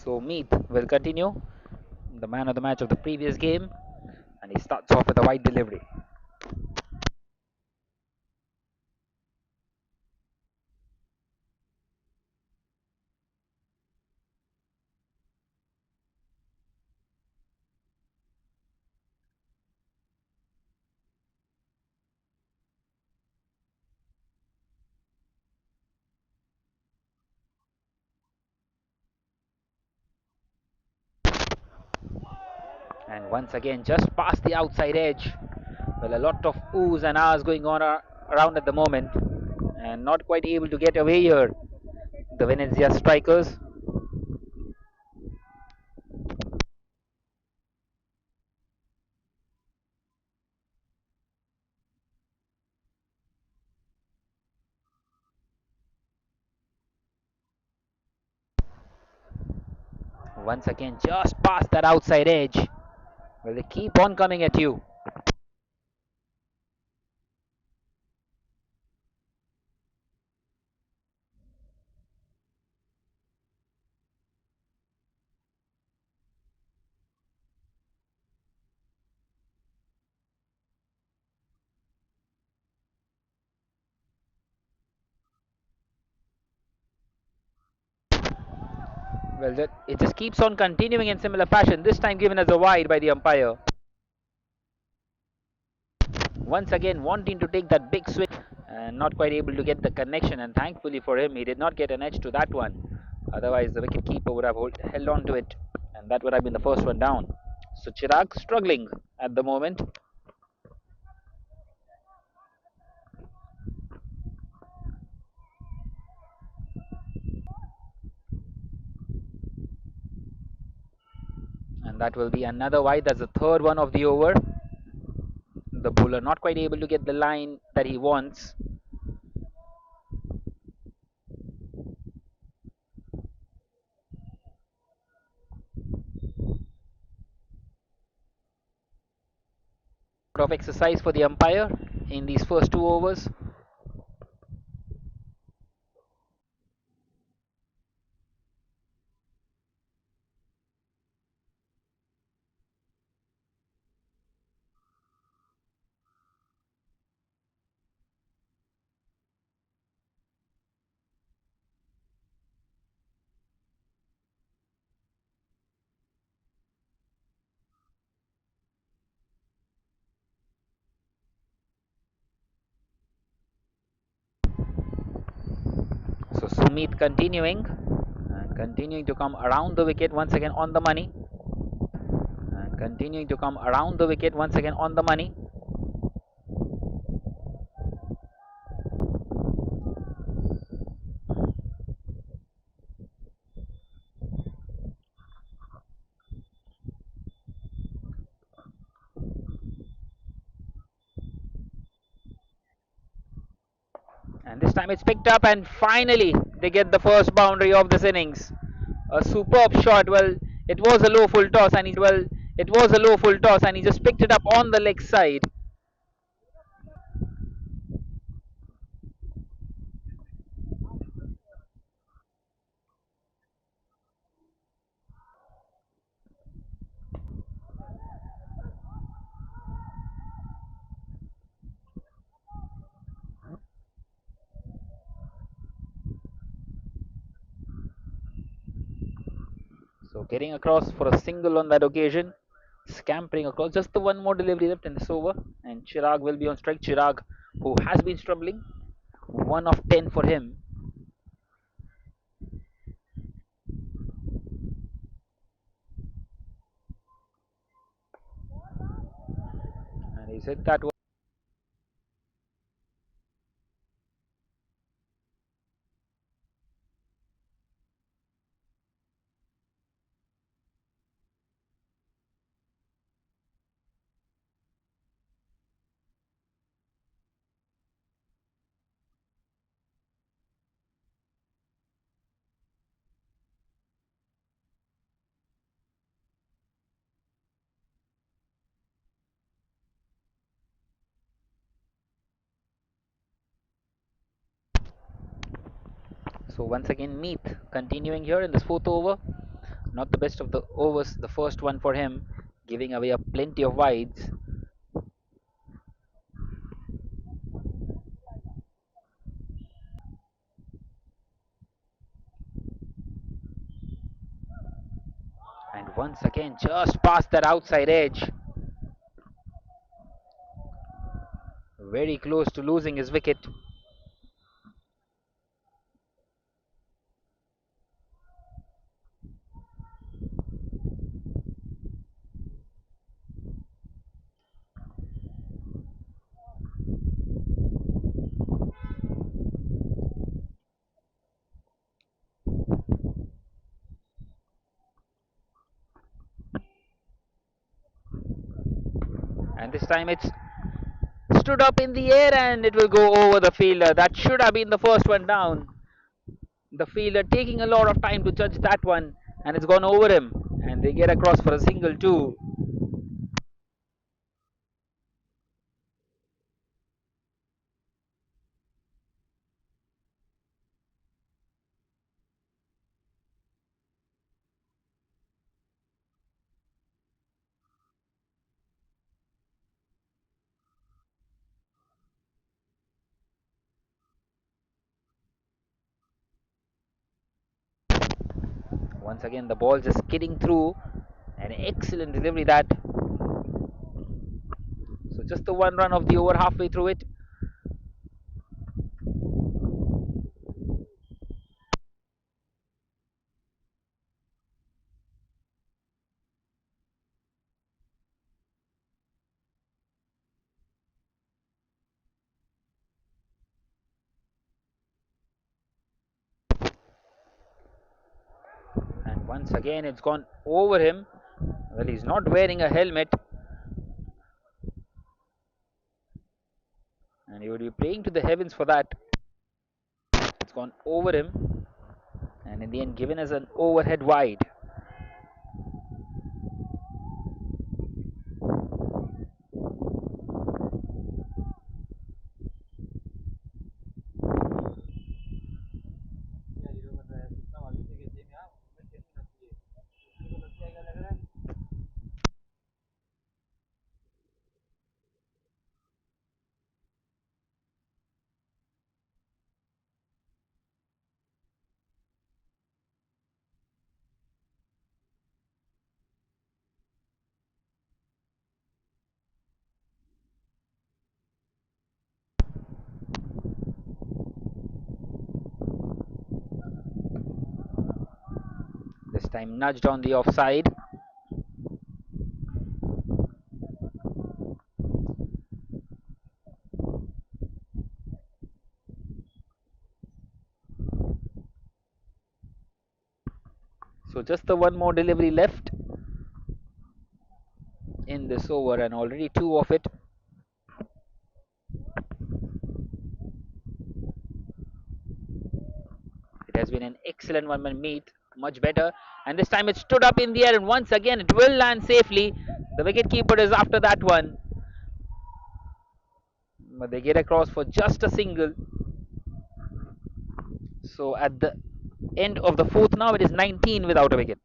So Meath will continue, the man of the match of the previous game, and he starts off with a wide delivery. And once again, just past the outside edge. Well, a lot of oohs and ahs going on around at the moment, and not quite able to get away here. The Venezia strikers. Once again, just past that outside edge. Well, they keep on coming at you. Well, it just keeps on continuing in similar fashion. This time given as a wide by the umpire. Once again, wanting to take that big swing and not quite able to get the connection. And thankfully for him, he did not get an edge to that one. Otherwise, the wicket keeper would have held on to it, and that would have been the first one down. So Chirag struggling at the moment. And that will be another wide. That's the third one of the over. The bowler not quite able to get the line that he wants. Of exercise for the umpire in these first two overs. So Sumit continuing to come around the wicket once again on the money. And continuing to come around the wicket once again on the money. And this time it's picked up, and finally they get the first boundary of this innings. A superb shot. Well, it was a low full toss, and he just picked it up on the leg side. So getting across for a single on that occasion, scampering across. Just the one more delivery left in this over, and Chirag will be on strike. Chirag, who has been struggling, 1 of 10 for him. And he said that. So once again, Meath continuing here in this fourth over. Not the best of the overs, the first one for him, giving away a plenty of wides. And once again, just past that outside edge. Very close to losing his wicket. And this time it's stood up in the air and it will go over the fielder. That should have been the first one down. The fielder taking a lot of time to judge that one, and it's gone over him. And they get across for a single too. Once again, the ball just skidding through. An excellent delivery that. So just the one run of the over halfway through it. And once again, it's gone over him. Well, he's not wearing a helmet. And he would be praying to the heavens for that. It's gone over him. And in the end, given as an overhead wide. This time nudged on the offside. So just the one more delivery left in this over, and already two of it. It has been an excellent one-man meet, much better. And this time it stood up in the air, and once again it will land safely. The wicket-keeper is after that one. But they get across for just a single. So at the end of the fourth now, it is 19 without a wicket.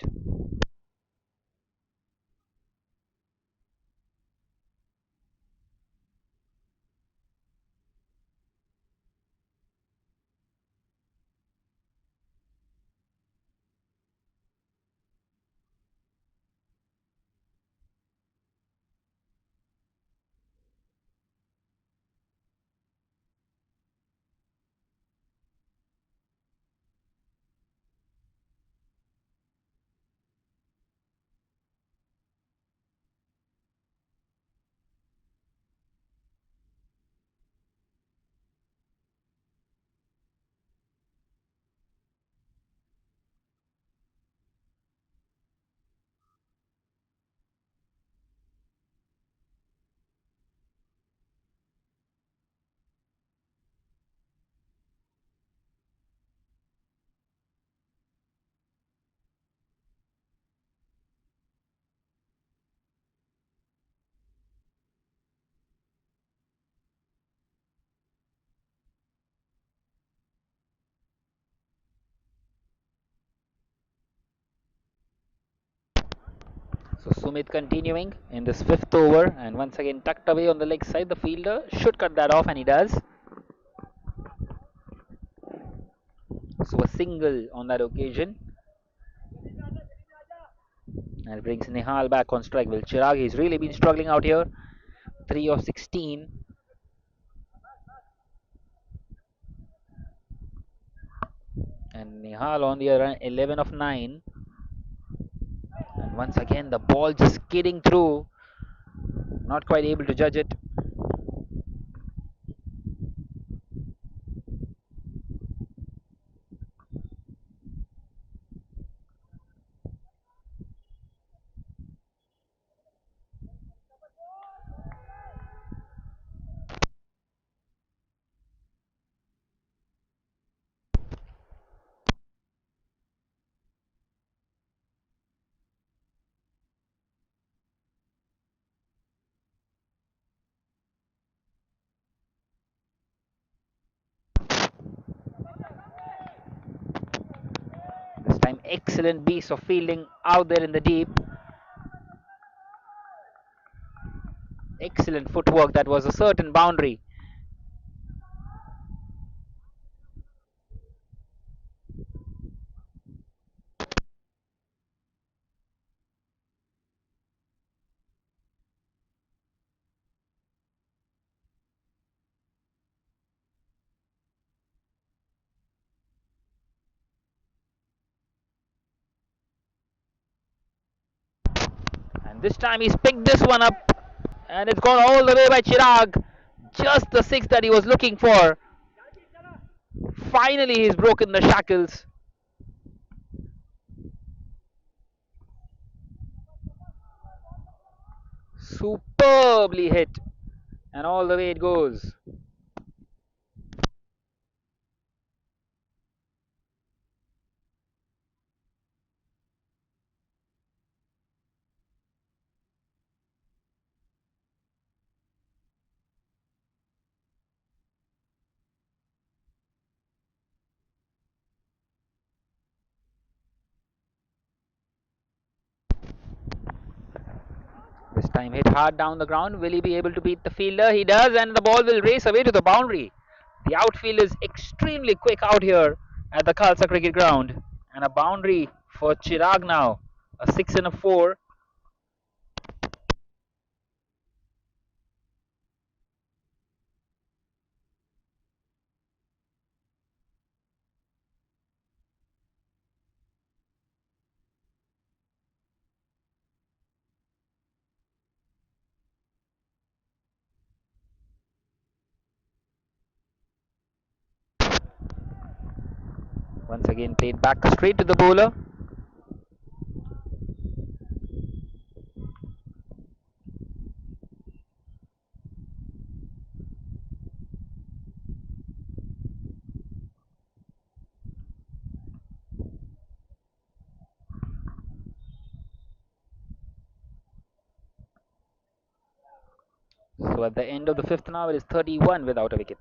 Sumit continuing in this fifth over, and once again tucked away on the leg side. The fielder should cut that off, and he does. So a single on that occasion, and it brings Nihal back on strike. Well, Chirag, he's really been struggling out here. 3 of 16. And Nihal on the other end, 11 of 9. And once again, the ball just skidding through. Not quite able to judge it. This time, excellent piece of fielding out there in the deep. Excellent footwork. That was a certain boundary. And this time he's picked this one up, and it's gone all the way by Chirag. Just the six that he was looking for. Finally, he's broken the shackles. Superbly hit, and all the way it goes. This time hit hard down the ground. Will he be able to beat the fielder? He does, and the ball will race away to the boundary. The outfield is extremely quick out here at the Khalsa Cricket Ground. And a boundary for Chirag now. A 6 and a 4. Once again played back straight to the bowler. So at the end of the fifth now, it is 31 without a wicket.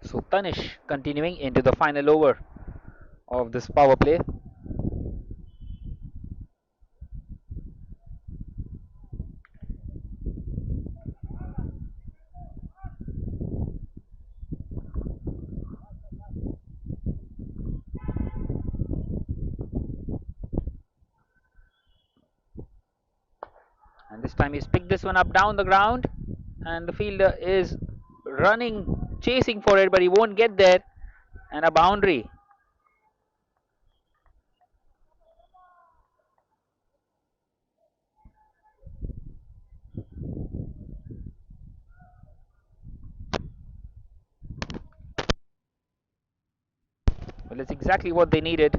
So Tanish continuing into the final over of this power play. And this time he's picked this one up down the ground, and the fielder is running, chasing for it, but he won't get there. And a boundary. Well, it's exactly what they needed.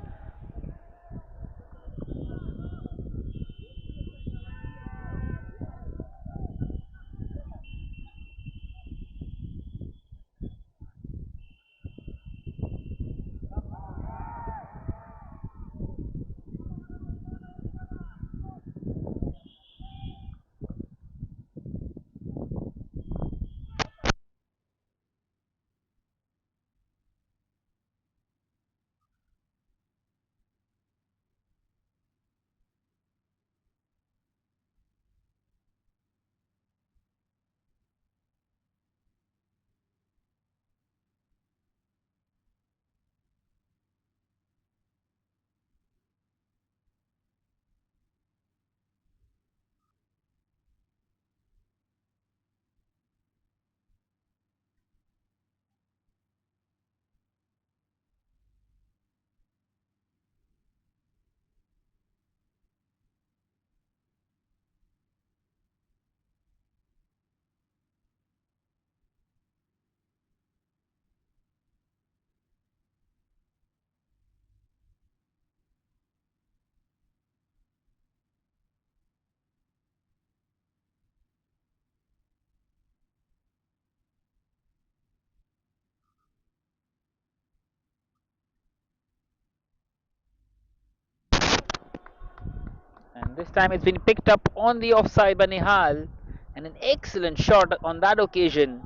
And this time it's been picked up on the offside by Nihal. And an excellent shot on that occasion.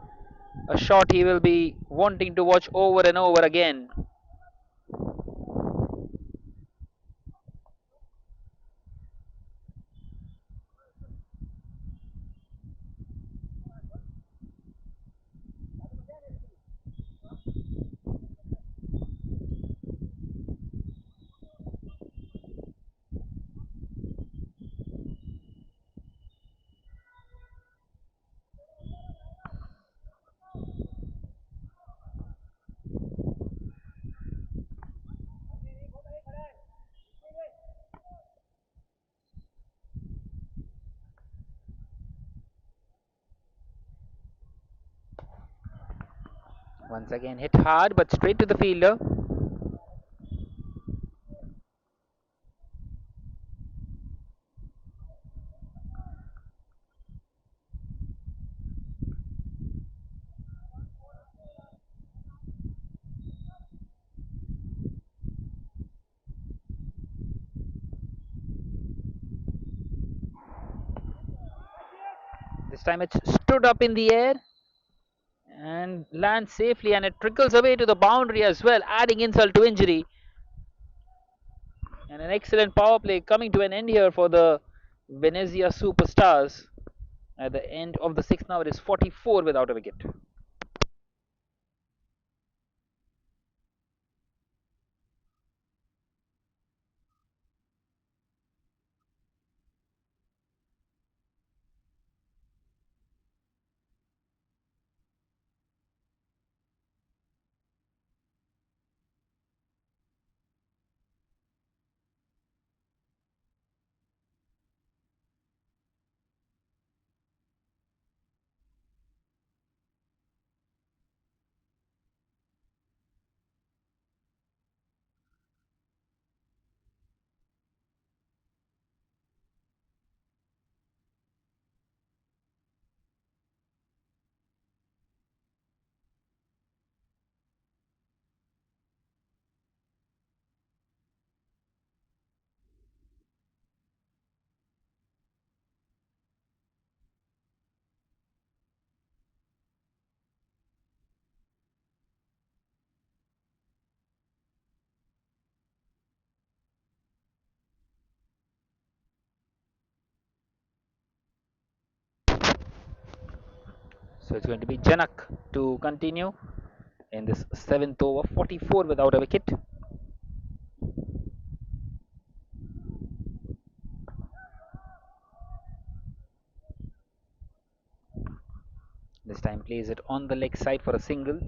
A shot he will be wanting to watch over and over again. Once again hit hard but straight to the fielder. This time it's stood up in the air and lands safely, and it trickles away to the boundary as well, adding insult to injury. And an excellent power play coming to an end here for the Venezia Superstars. At the end of the sixth, now it is 44 without a wicket. So it's going to be Janak to continue in this seventh over, 44 without a wicket. This time plays it on the leg side for a single.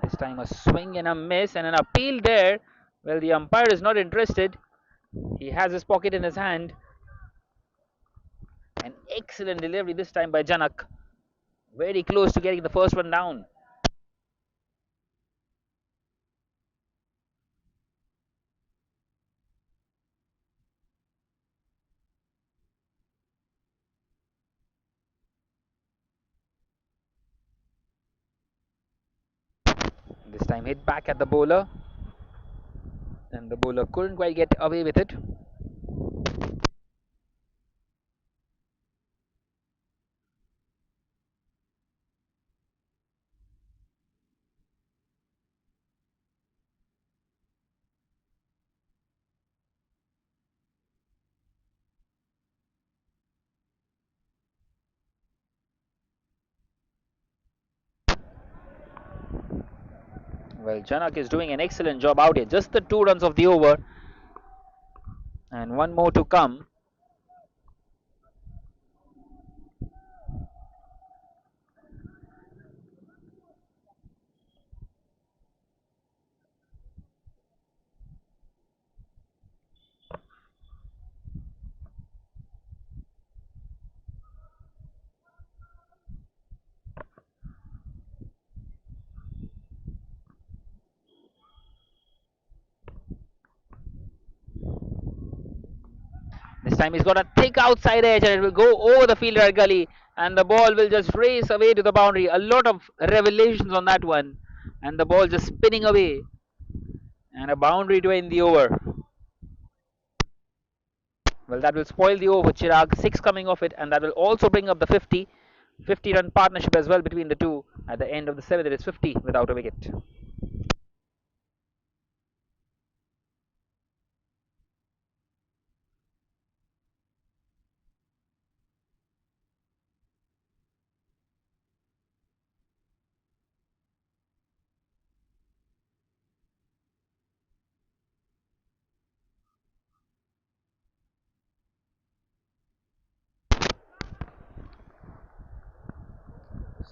This time a swing and a miss and an appeal there. Well, the umpire is not interested. He has his pocket in his hand. An excellent delivery this time by Janak. Very close to getting the first one down. This time hit back at the bowler, and the bowler couldn't quite get away with it. Well, Janak is doing an excellent job out here. Just the 2 runs of the over, and one more to come. This time he's got a thick outside edge and it will go over the fielder gully and the ball will just race away to the boundary. A lot of revelations on that one and the ball just spinning away and a boundary to end the over. Well, that will spoil the over. Chirag 6 coming off it and that will also bring up the 50 run partnership as well between the two. At the end of the 7th it is 50 without a wicket.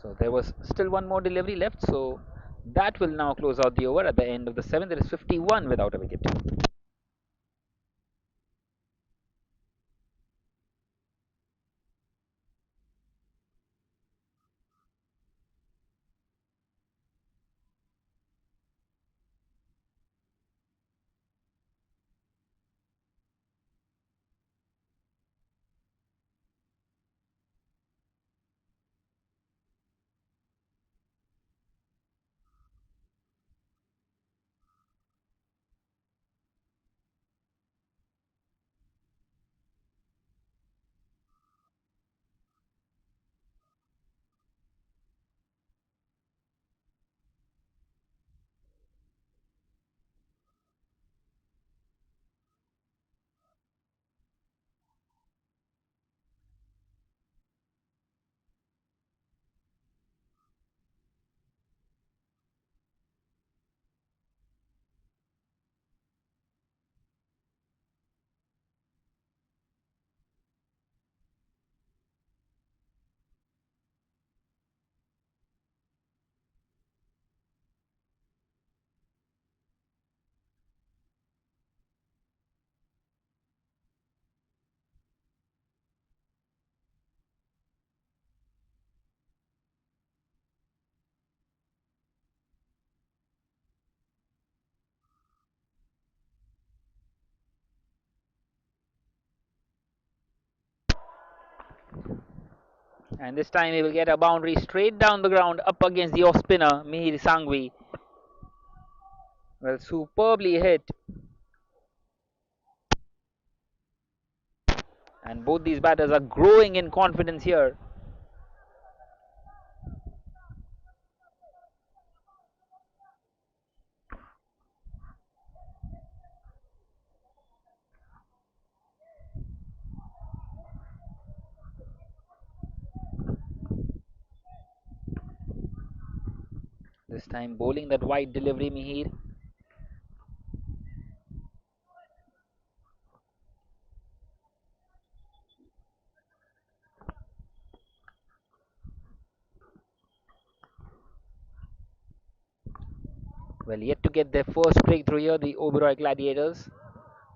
So there was still one more delivery left. So that will now close out the over. At the end of the 7th, it is 51 without a wicket. And this time he will get a boundary straight down the ground up against the off spinner, Mihir Sangvi. Well, superbly hit. And both these batters are growing in confidence here. This time bowling that wide delivery, Mihir. Well, yet to get their first breakthrough here, the Oberoi Gladiators.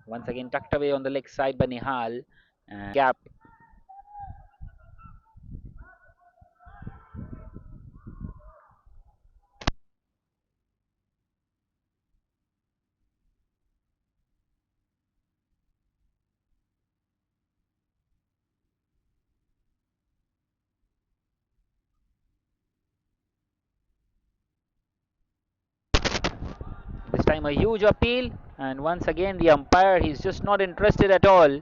Once again tucked away on the leg side by Nihal. And gap. This time a huge appeal. And once again the umpire, he's just not interested at all.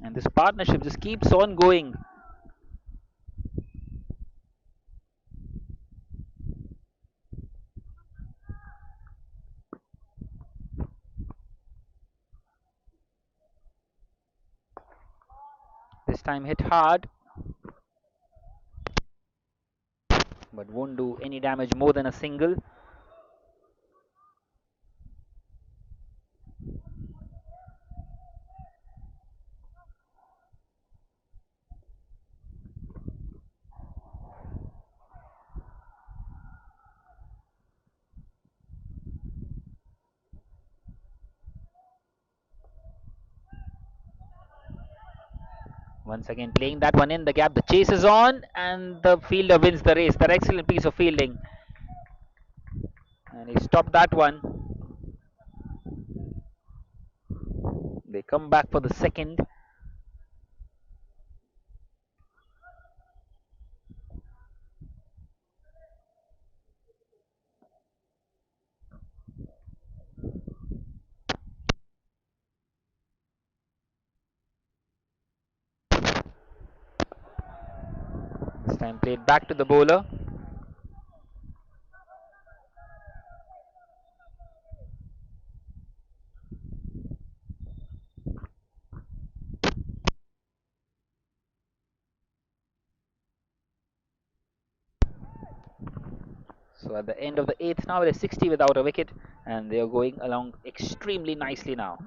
And this partnership just keeps on going. This time hit hard, but won't do any damage more than a single. Once again playing that one in the gap. The chase is on, and the fielder wins the race. That excellent piece of fielding. And he stopped that one. They come back for the second. This time played back to the bowler. So at the end of the eighth now, it is 60 without a wicket, and they are going along extremely nicely now.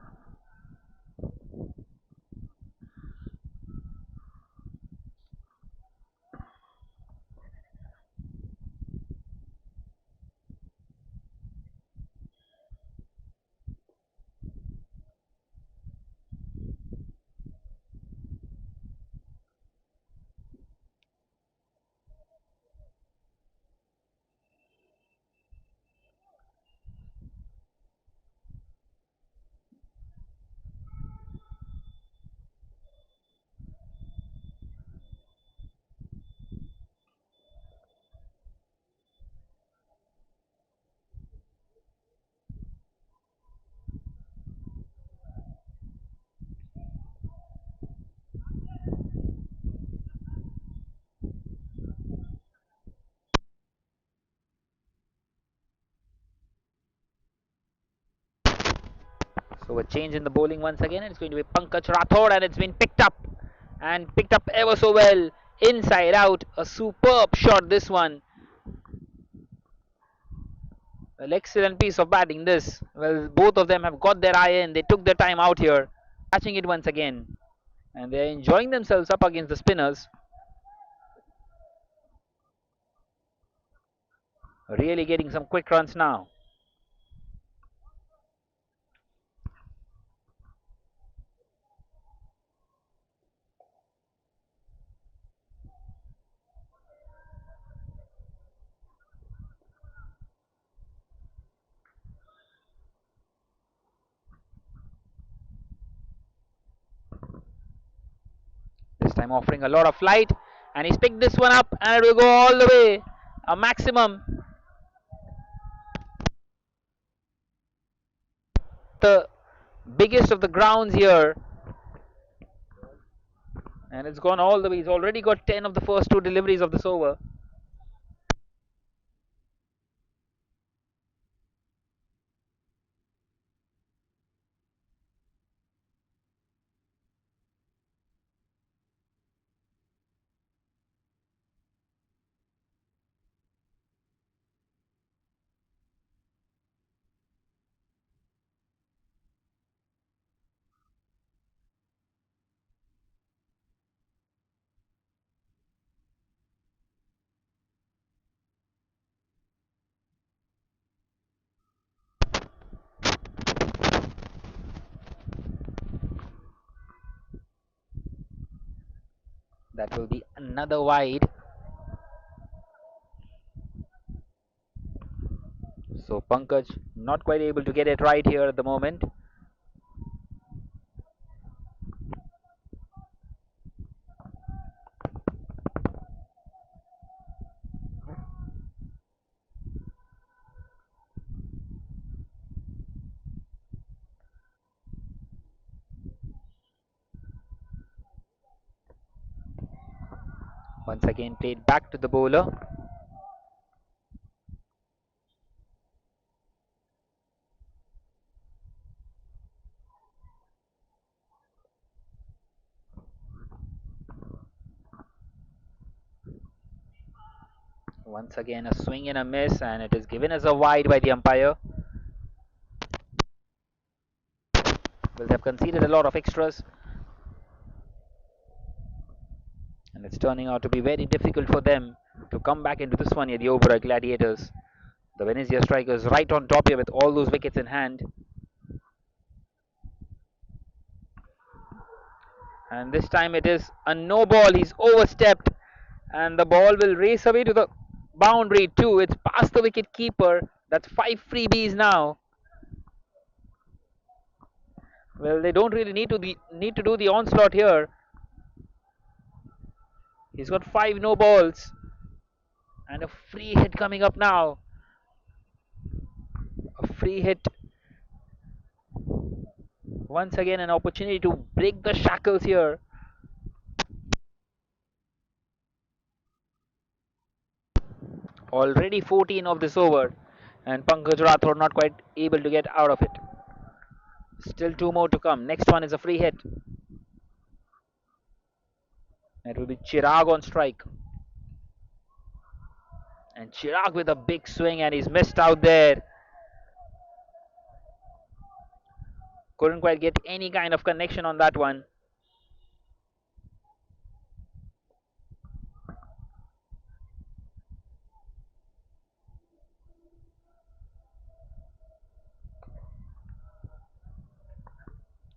So a change in the bowling once again. It's going to be Pankaj Rathod, and it's been picked up, and picked up ever so well. Inside out, a superb shot this one. Well, excellent piece of batting this. Well, both of them have got their eye in. They took their time out here, catching it once again. And they're enjoying themselves up against the spinners. Really getting some quick runs now. This time offering a lot of flight, and he's picked this one up, and it will go all the way. A maximum. The biggest of the grounds here, and it's gone all the way. He's already got 10 of the first two deliveries of this over. That will be another wide. So Pankaj not quite able to get it right here at the moment. Once again played back to the bowler. Once again a swing and a miss, and it is given as a wide by the umpire. Well, they've conceded a lot of extras, and it's turning out to be very difficult for them to come back into this one here, the Oberoi Gladiators. The Venezia strikers right on top here with all those wickets in hand. And this time it is a no ball. He's overstepped, and the ball will race away to the boundary too. It's past the wicket keeper. That's 5 freebies now. Well, they don't really need to do the onslaught here. He's got 5 no balls and a free hit coming up now. A free hit. Once again, an opportunity to break the shackles here. Already 14 of this over, and Pankaj Rathod not quite able to get out of it. Still 2 more to come. Next one is a free hit. It will be Chirag on strike. And Chirag with a big swing, and he's missed out there. Couldn't quite get any kind of connection on that one.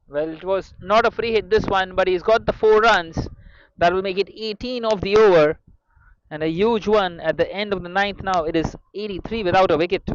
Well, it was not a free hit this one, but he's got the 4 runs. That will make it 18 of the over. And a huge one at the end of the ninth now. It is 83 without a wicket.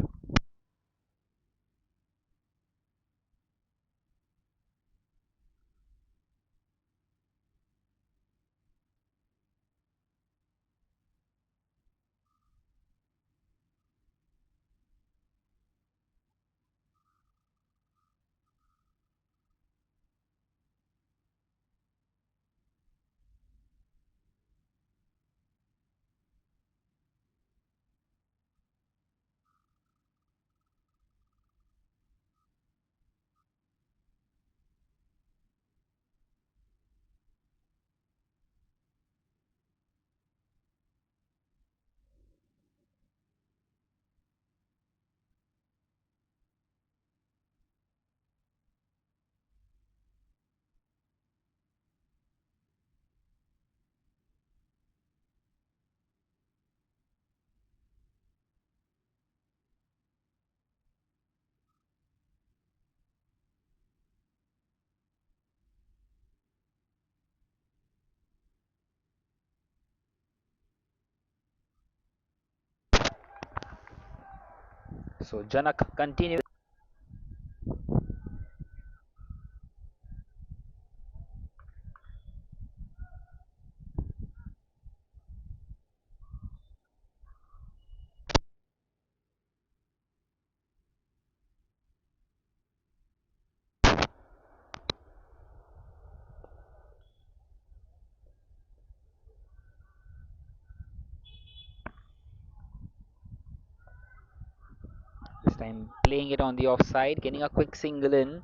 So Janak continues. This time playing it on the offside, getting a quick single in.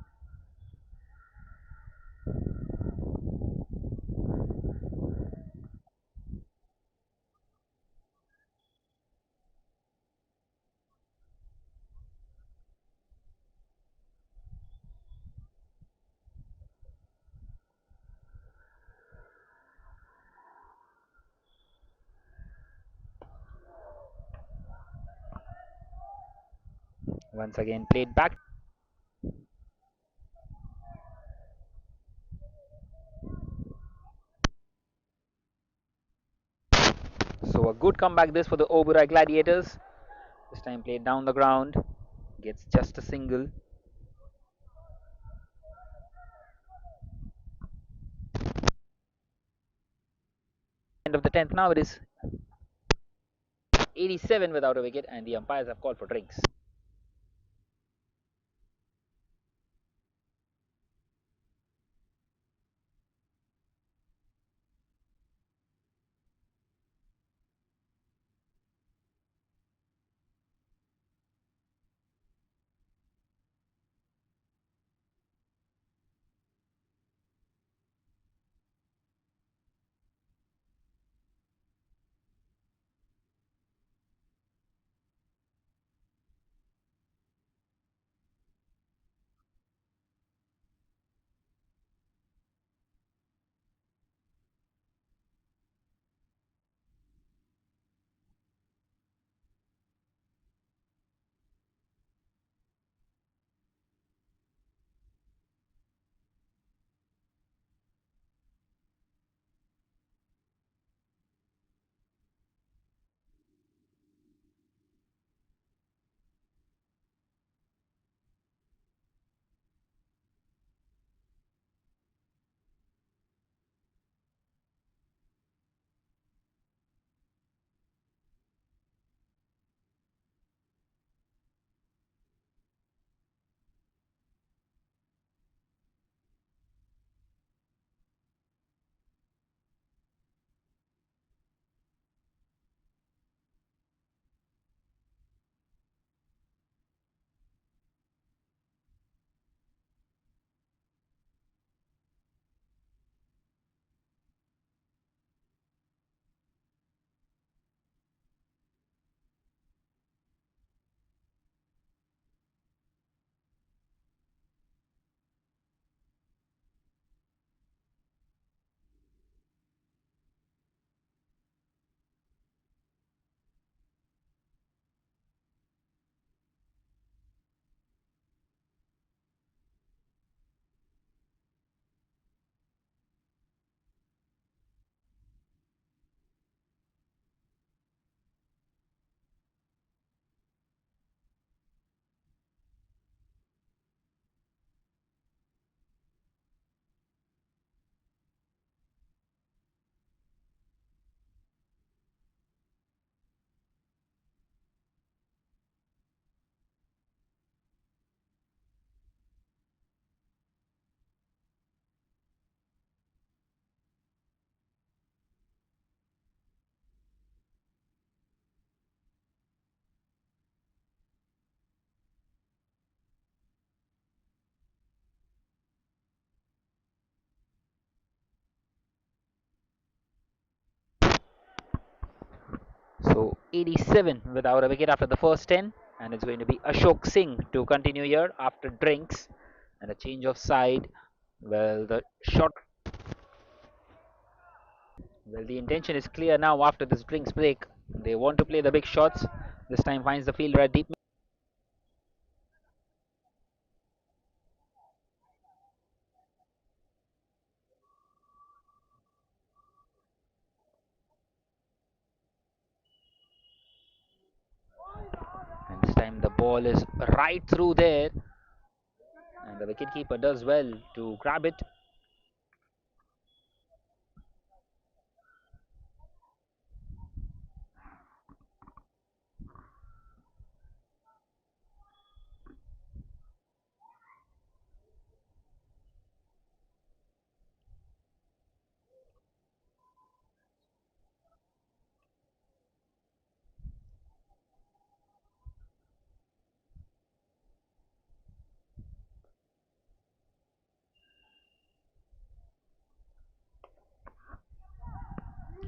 Once again played back. So a good comeback this for the Oberoi Gladiators. This time played down the ground, gets just a single. End of the 10th now. It is 87 without a wicket, and the umpires have called for drinks. So 87 without a wicket after the first 10, and it's going to be Ashok Singh to continue here after drinks and a change of side. Well, the shot. Well, the intention is clear now after this drinks break. They want to play the big shots. This time finds the fielder at deep. And this time the ball is right through there, and the wicketkeeper does well to grab it.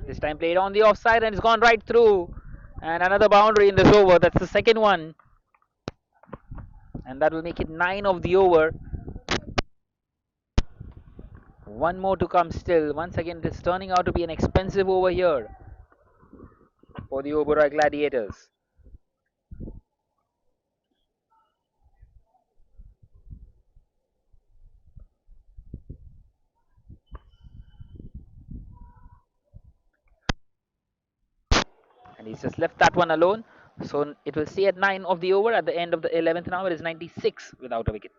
This time played on the offside and it's gone right through. And another boundary in this over. That's the second one. And that will make it 9 of the over. One more to come still. Once again, it is turning out to be an expensive over here for the Oberoi Gladiators. he's just left that one alone. So it will stay at 9 of the over. At the end of the 11th hour, it is 96 without a wicket.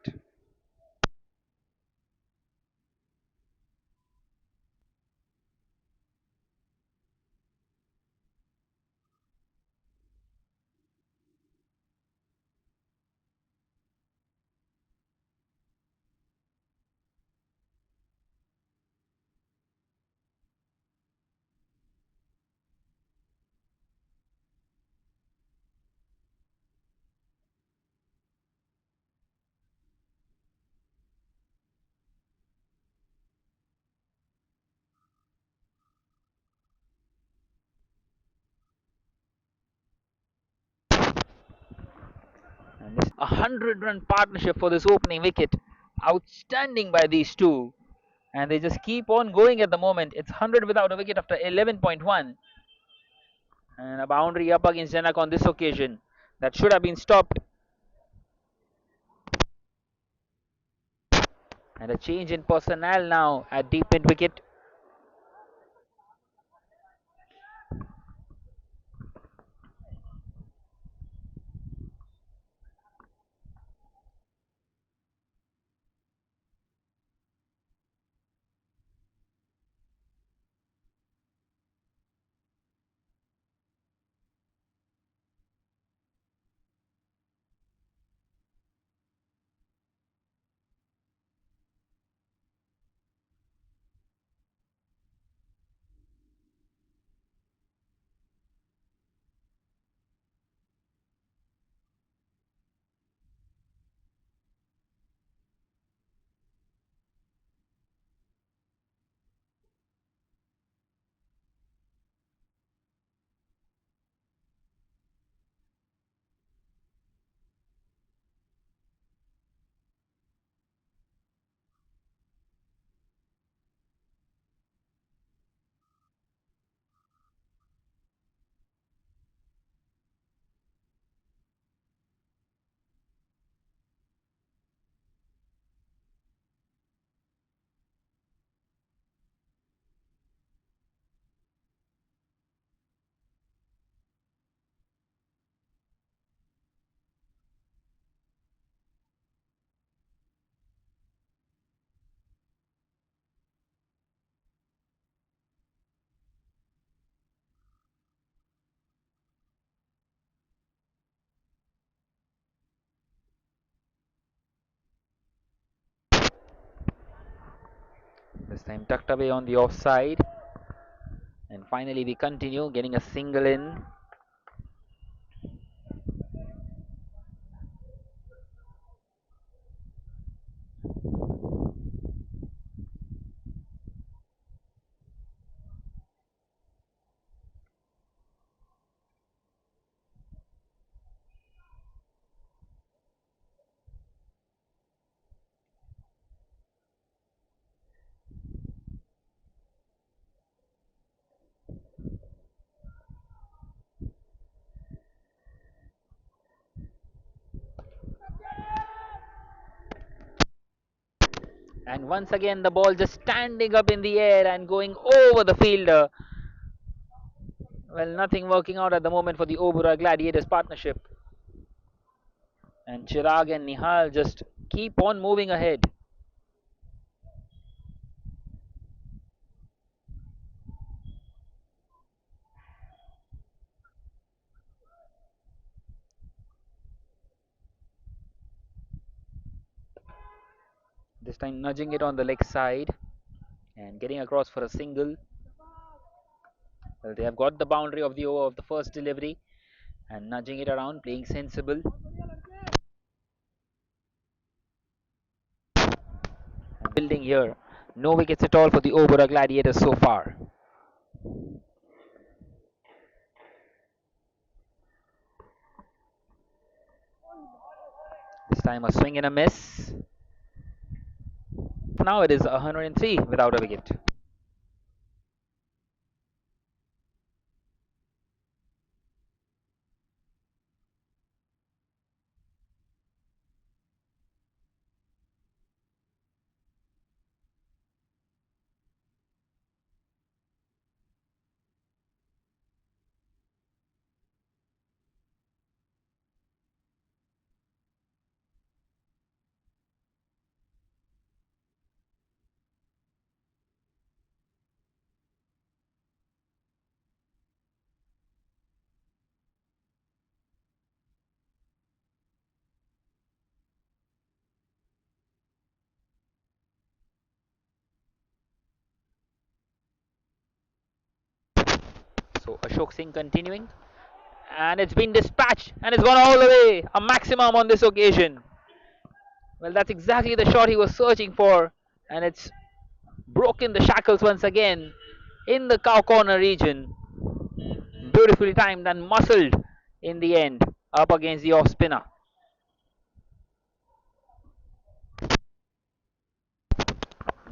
And this 100-run partnership for this opening wicket. Outstanding by these two. And they just keep on going at the moment. It's 100 without a wicket after 11.1. And a boundary up against Janak on this occasion. That should have been stopped. And a change in personnel now at deep mid wicket. This time tucked away on the offside. And finally we continue getting a single in. And once again the ball just standing up in the air and going over the fielder. Well, nothing working out at the moment for the Oberoi Gladiators partnership. And Chirag and Nihal just keep on moving ahead. This time nudging it on the leg side and getting across for a single. Well, they have got the boundary of the over of the first delivery and nudging it around, playing sensible. And building here. No wickets at all for the Oberoi Gladiators so far. This time a swing and a miss. Now it is 103 without a wicket. So Ashok Singh continuing, and it's been dispatched and it's gone all the way, a maximum on this occasion. Well, that's exactly the shot he was searching for, and it's broken the shackles once again in the cow corner region. Beautifully timed and muscled in the end up against the off spinner.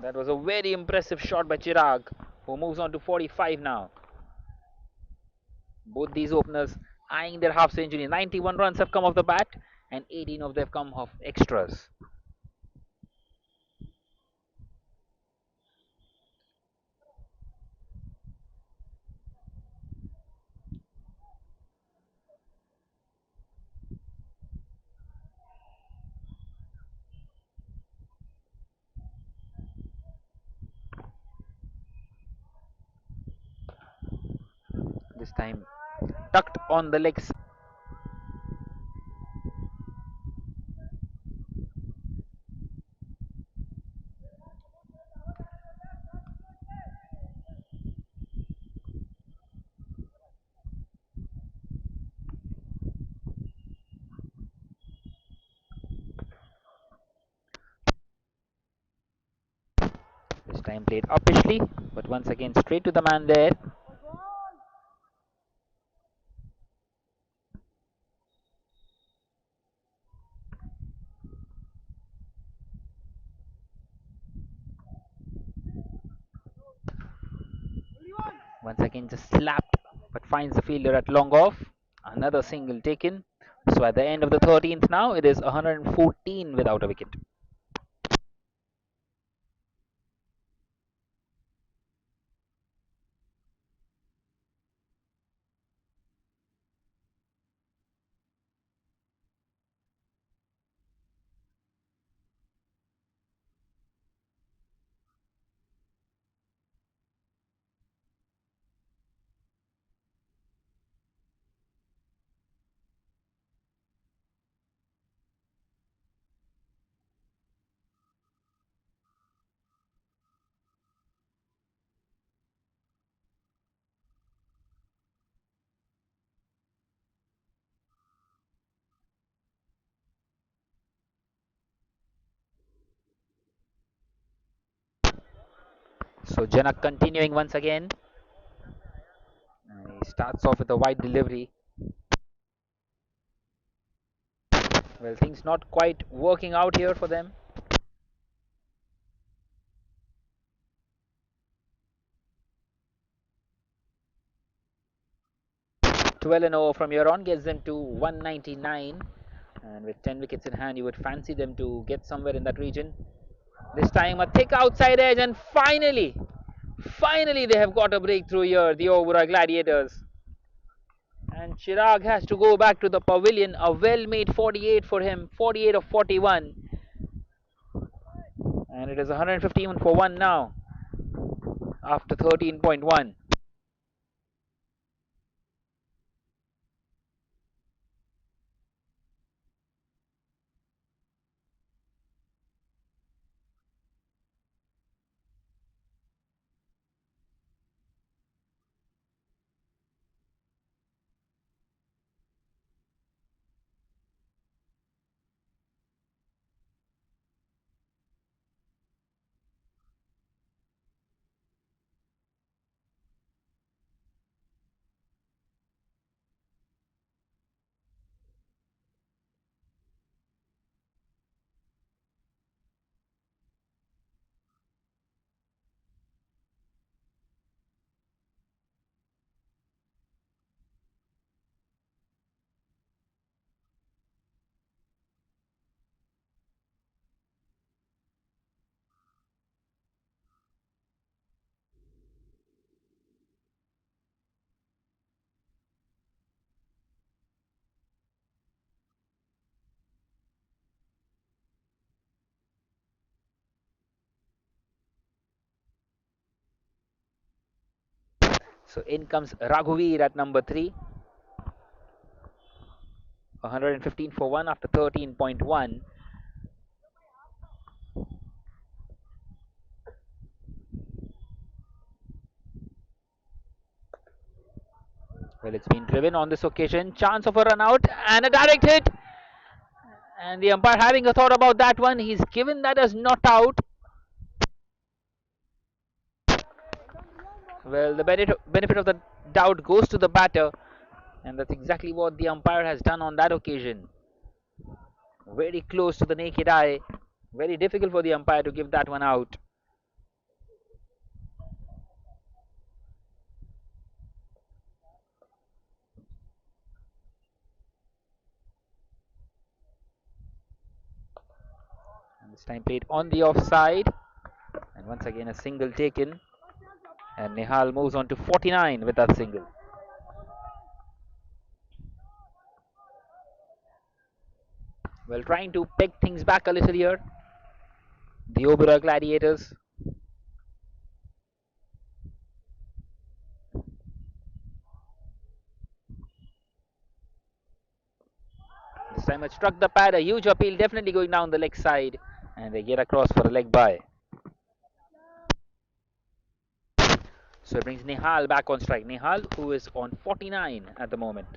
That was a very impressive shot by Chirag, who moves on to 45 now. Both these openers eyeing their half century. 91 runs have come off the bat, and 18 of them have come off extras. This time tucked on the legs. This time played uppishly, but once again straight to the man there. Once again just slapped, but finds the fielder at long off. Another single taken. So at the end of the 13th now, it is 114 without a wicket. So Janak continuing once again. He starts off with a wide delivery. Well, things not quite working out here for them. 12 and 0 from here on gets them to 199, and with 10 wickets in hand, you would fancy them to get somewhere in that region. This time a thick outside edge, and finally they have got a breakthrough here, the Oberoi Gladiators. And Chirag has to go back to the pavilion. A well-made 48 for him, 48 of 41, and it is 151 for 1 now after 13.1. So in comes Raghuveer at number 3. 115 for 1 after 13.1. Well, it's been driven on this occasion. Chance of a run out and a direct hit. And the umpire having a thought about that one. He's given that as not out. Well, the benefit of the doubt goes to the batter. And that's exactly what the umpire has done on that occasion. Very close to the naked eye. Very difficult for the umpire to give that one out. And this time played on the offside. And once again a single taken. And Nihal moves on to 49 with that single. Well, trying to peg things back a little here. The Oberoi Gladiators. This time it struck the pad. A huge appeal, definitely going down the leg side. And they get across for a leg by. So it brings Nihal back on strike. Nihal, who is on 49 at the moment.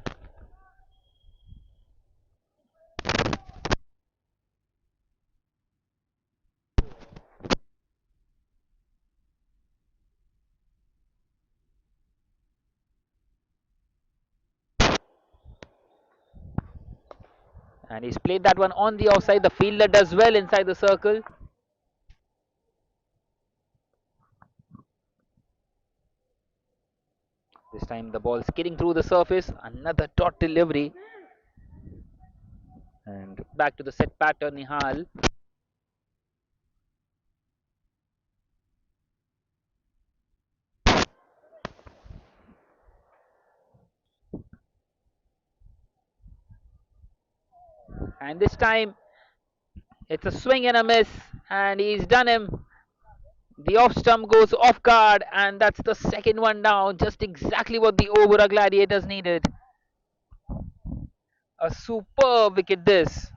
And he's played that one on the offside. The fielder does well inside the circle. This time the ball skidding through the surface. Another dot delivery. And back to the set pattern, Nihal. And this time it's a swing and a miss. And he's done him. The off stump goes off guard. And that's the second one down. Just exactly what the Oberoi Gladiators needed. A superb wicket this.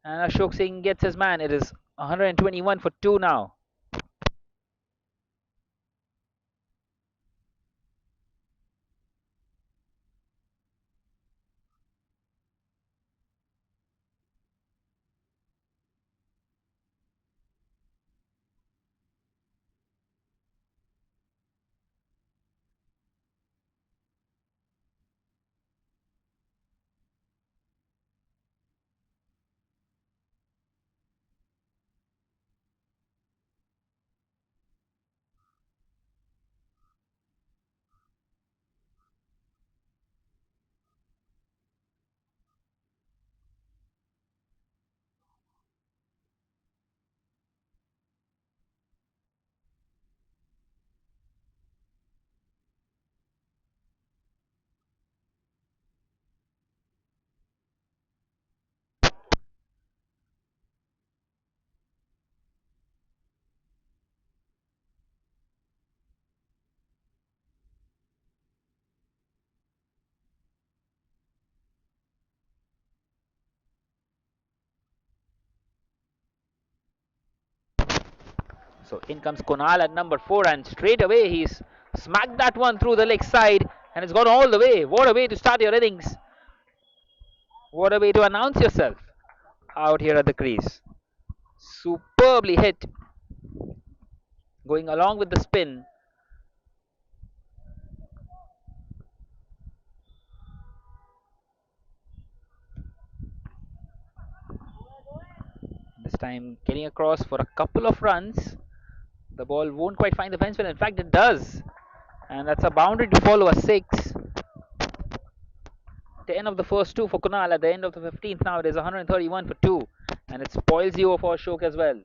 And Ashok Singh gets his man. It is 121 for 2 now. So in comes Kunal at number 4, and straight away he's smacked that one through the leg side, and it's gone all the way. What a way to start your innings. What a way to announce yourself out here at the crease. Superbly hit, going along with the spin. This time getting across for a couple of runs. The ball won't quite find the fence, well, in fact it does. And that's a boundary to follow, a 6. 10 of the first 2 for Kunal. At the end of the 15th now it is 131 for 2. And it spoils the over for Ashok as well.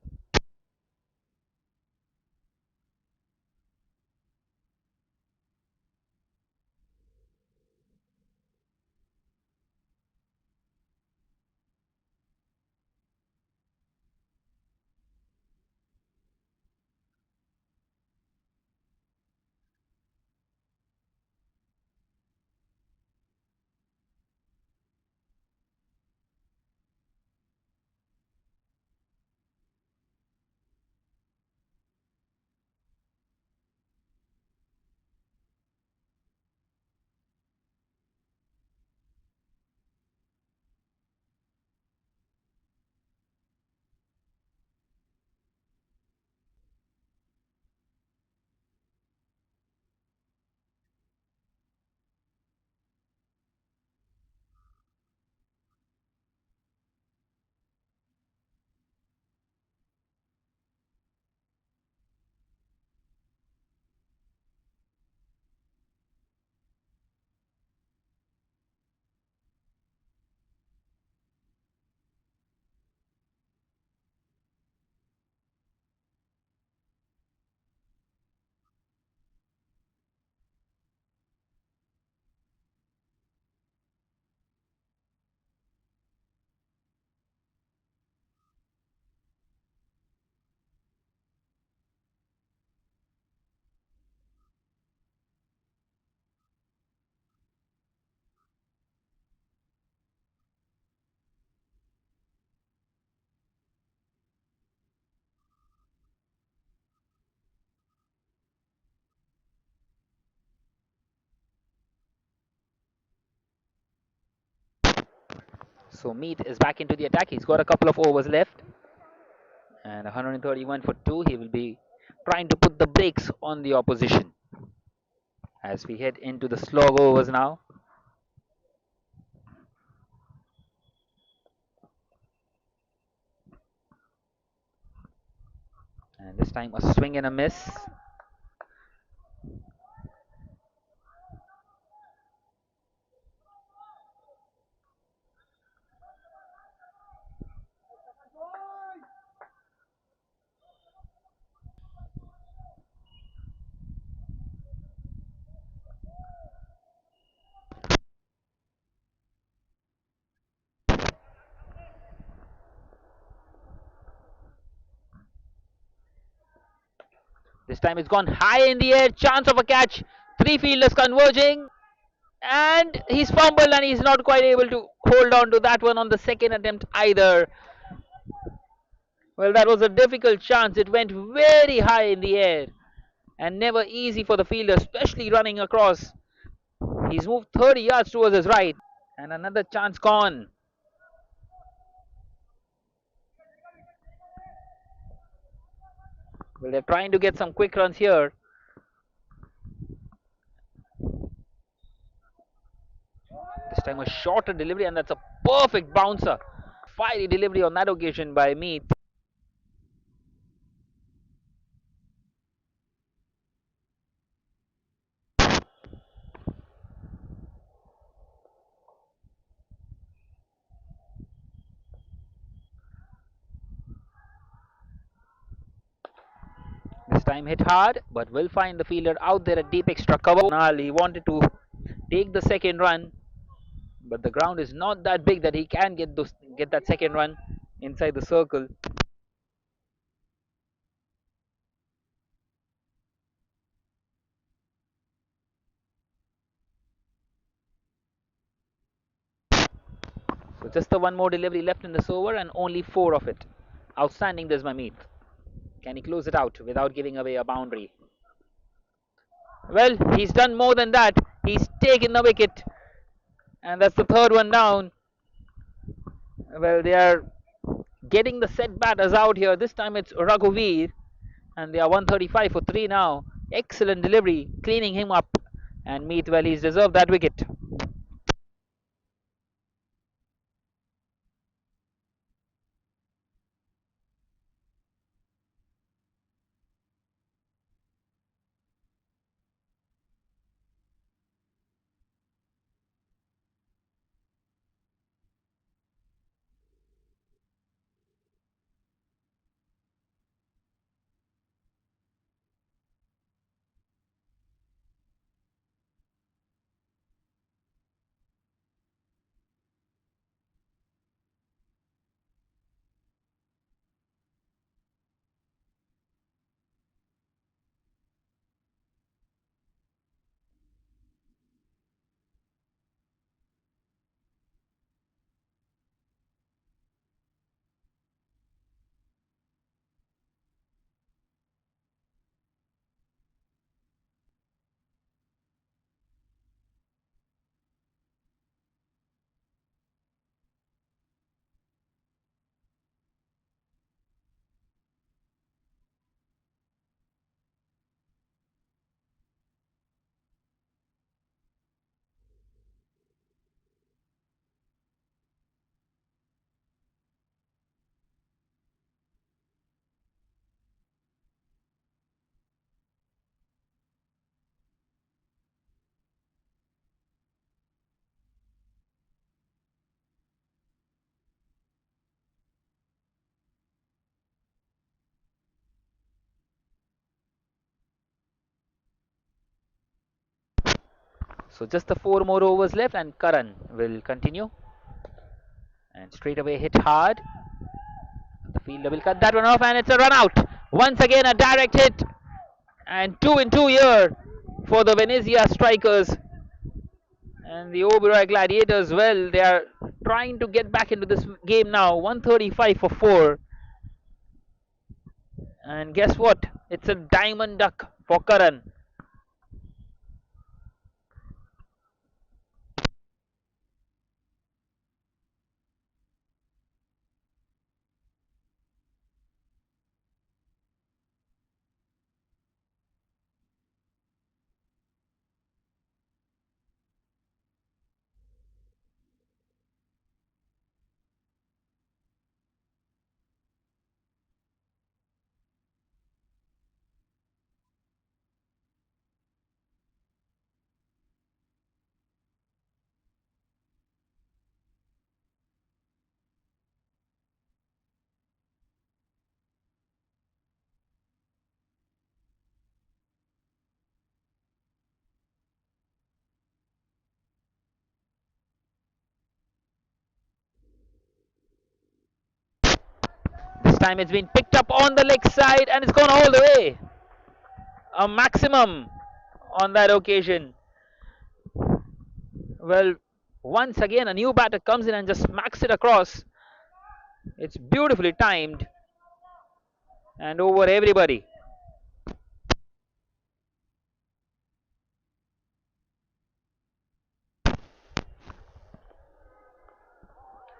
So Meet is back into the attack. He's got a couple of overs left. And 131 for 2. He will be trying to put the brakes on the opposition as we head into the slog overs now. And this time a swing and a miss. This time it's gone high in the air. Chance of a catch. Three fielders converging. And he's fumbled and he's not quite able to hold on to that one on the second attempt either. Well, that was a difficult chance. It went very high in the air and never easy for the fielder, especially running across. He's moved 30 yards towards his right and another chance gone. Well, they're trying to get some quick runs here. This time a shorter delivery and that's a perfect bouncer. Fiery delivery on that occasion by Meath. This time hit hard, but will find the fielder out there at deep extra cover. He wanted to take the second run, but the ground is not that big that he can get that second run inside the circle. So just the one more delivery left in this over and only 4 of it. Outstanding this by Meath. Can he close it out without giving away a boundary? Well, he's done more than that. He's taken the wicket and that's the third one down. Well, they are getting the set batters out here. This time it's Raghuveer and they are 135 for 3 now. Excellent delivery, cleaning him up. And Meath, well, he's deserved that wicket. So just the 4 more overs left and Karan will continue. And straight away hit hard. The fielder will cut that one off and it's a run out. Once again a direct hit. And 2 in 2 here for the Venezia strikers. And the Oberoi Gladiators, well, they are trying to get back into this game now. 135 for 4. And guess what? It's a diamond duck for Karan. time it's been picked up on the leg side and it's gone all the way. A maximum on that occasion. Well, once again a new batter comes in and just smacks it across. It's beautifully timed and over everybody.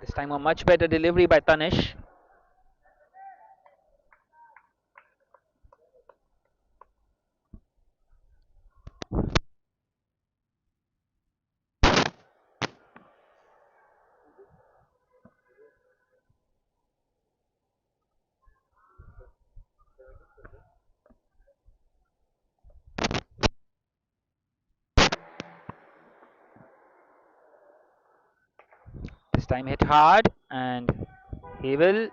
This time a much better delivery by Tanish. This time hit hard and he will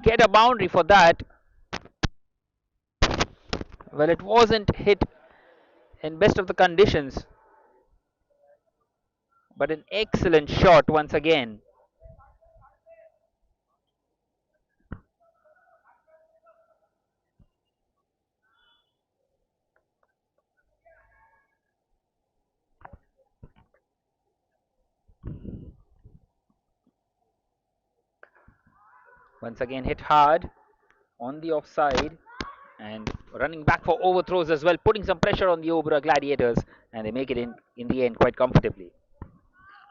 get a boundary for that. Well, it wasn't hit in best of the conditions, but an excellent shot once again. Once again hit hard on the offside and running back for overthrows as well, putting some pressure on the Oberoi Gladiators, and they make it in the end quite comfortably.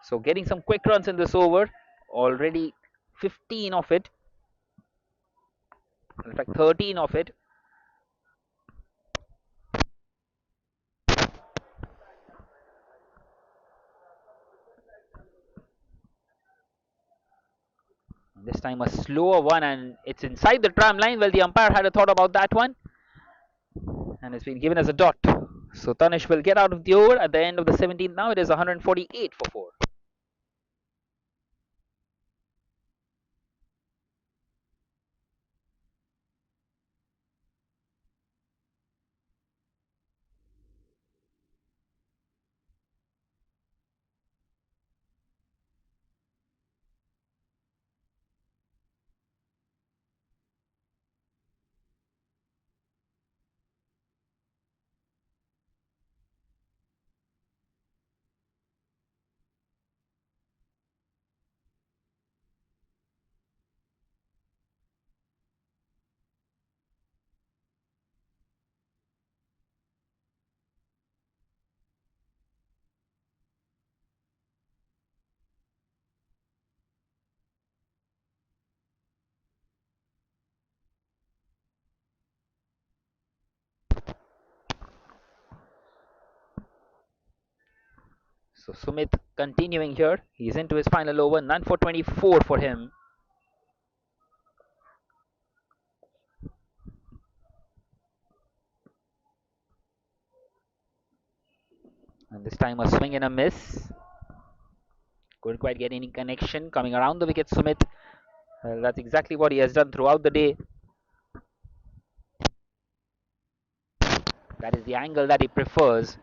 So getting some quick runs in this over, already 15 of it, in fact 13 of it. This time a slower one and it's inside the tram line. Well, the umpire had a thought about that one and it's been given as a dot. So Tanish will get out of the over at the end of the 17th. Now it is 148 for 4. So Sumit continuing here. He's into his final over. None for 24 for him. And this time a swing and a miss. Couldn't quite get any connection coming around the wicket. Sumit. Well, that's exactly what he has done throughout the day. That is the angle that he prefers.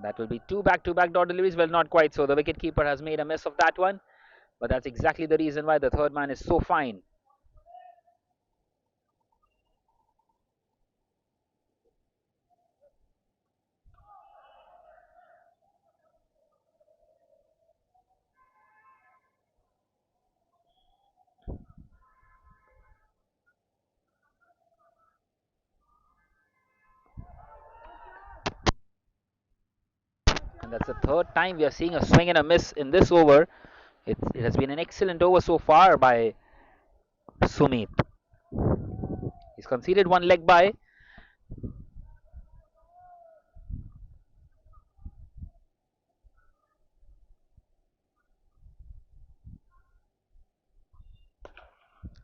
That will be two back-to-back dot deliveries. Well, not quite so. The wicketkeeper has made a mess of that one. But that's exactly the reason why the third man is so fine. And that's the third time we are seeing a swing and a miss in this over. It has been an excellent over so far by Sumit. He's conceded one leg by.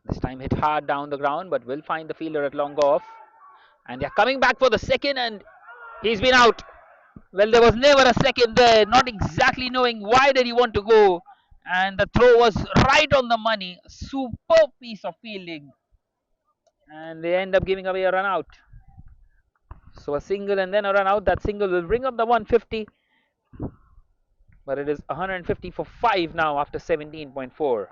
This time hit hard down the ground, but will find the fielder at long off. And they're coming back for the second, and he's been out. Well, there was never a second there, not exactly knowing why did he want to go. And the throw was right on the money. Superb piece of fielding. And they end up giving away a run out. So a single and then a run out. That single will bring up the 150, but it is 150 for 5 now after 17.4.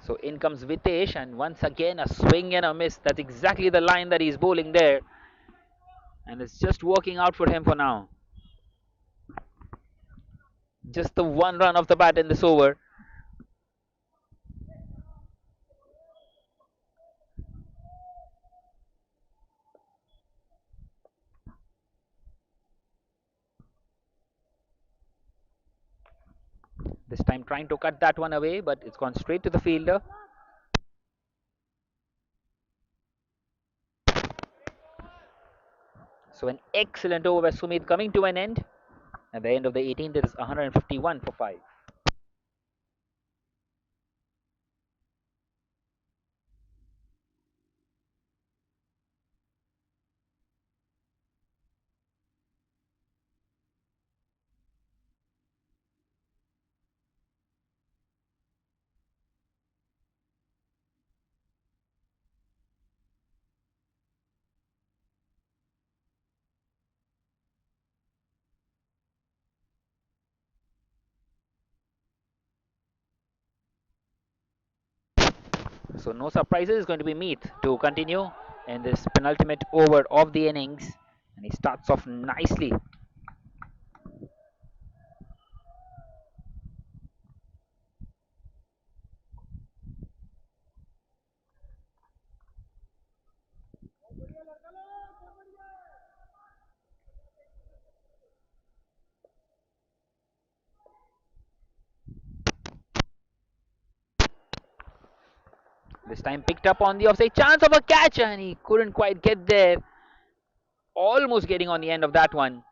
So in comes Vitesh, and once again a swing and a miss. That's exactly the line that he's bowling there, and it's just working out for him for now. Just the one run off the bat in this over. This time trying to cut that one away, but it's gone straight to the fielder. So an excellent over by Sumit coming to an end. At the end of the 18th, it is 151 for 5. So no surprises. It's going to be Meath to continue in this penultimate over of the innings, and he starts off nicely. This time picked up on the offside, chance of a catch, and he couldn't quite get there. Almost getting on the end of that one.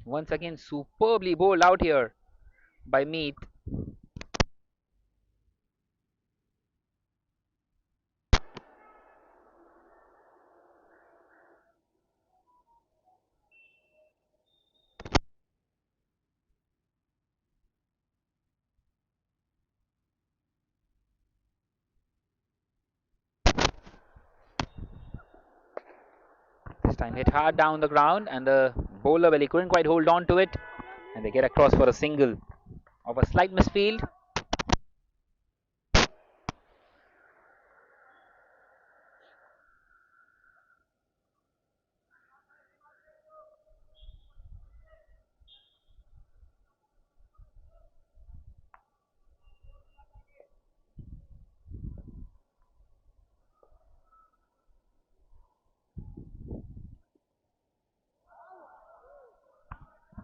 Once again, superbly bowled out here by Meath. This time hit hard down the ground, and the bowler, well, he couldn't quite hold on to it, and they get across for a single of a slight misfield.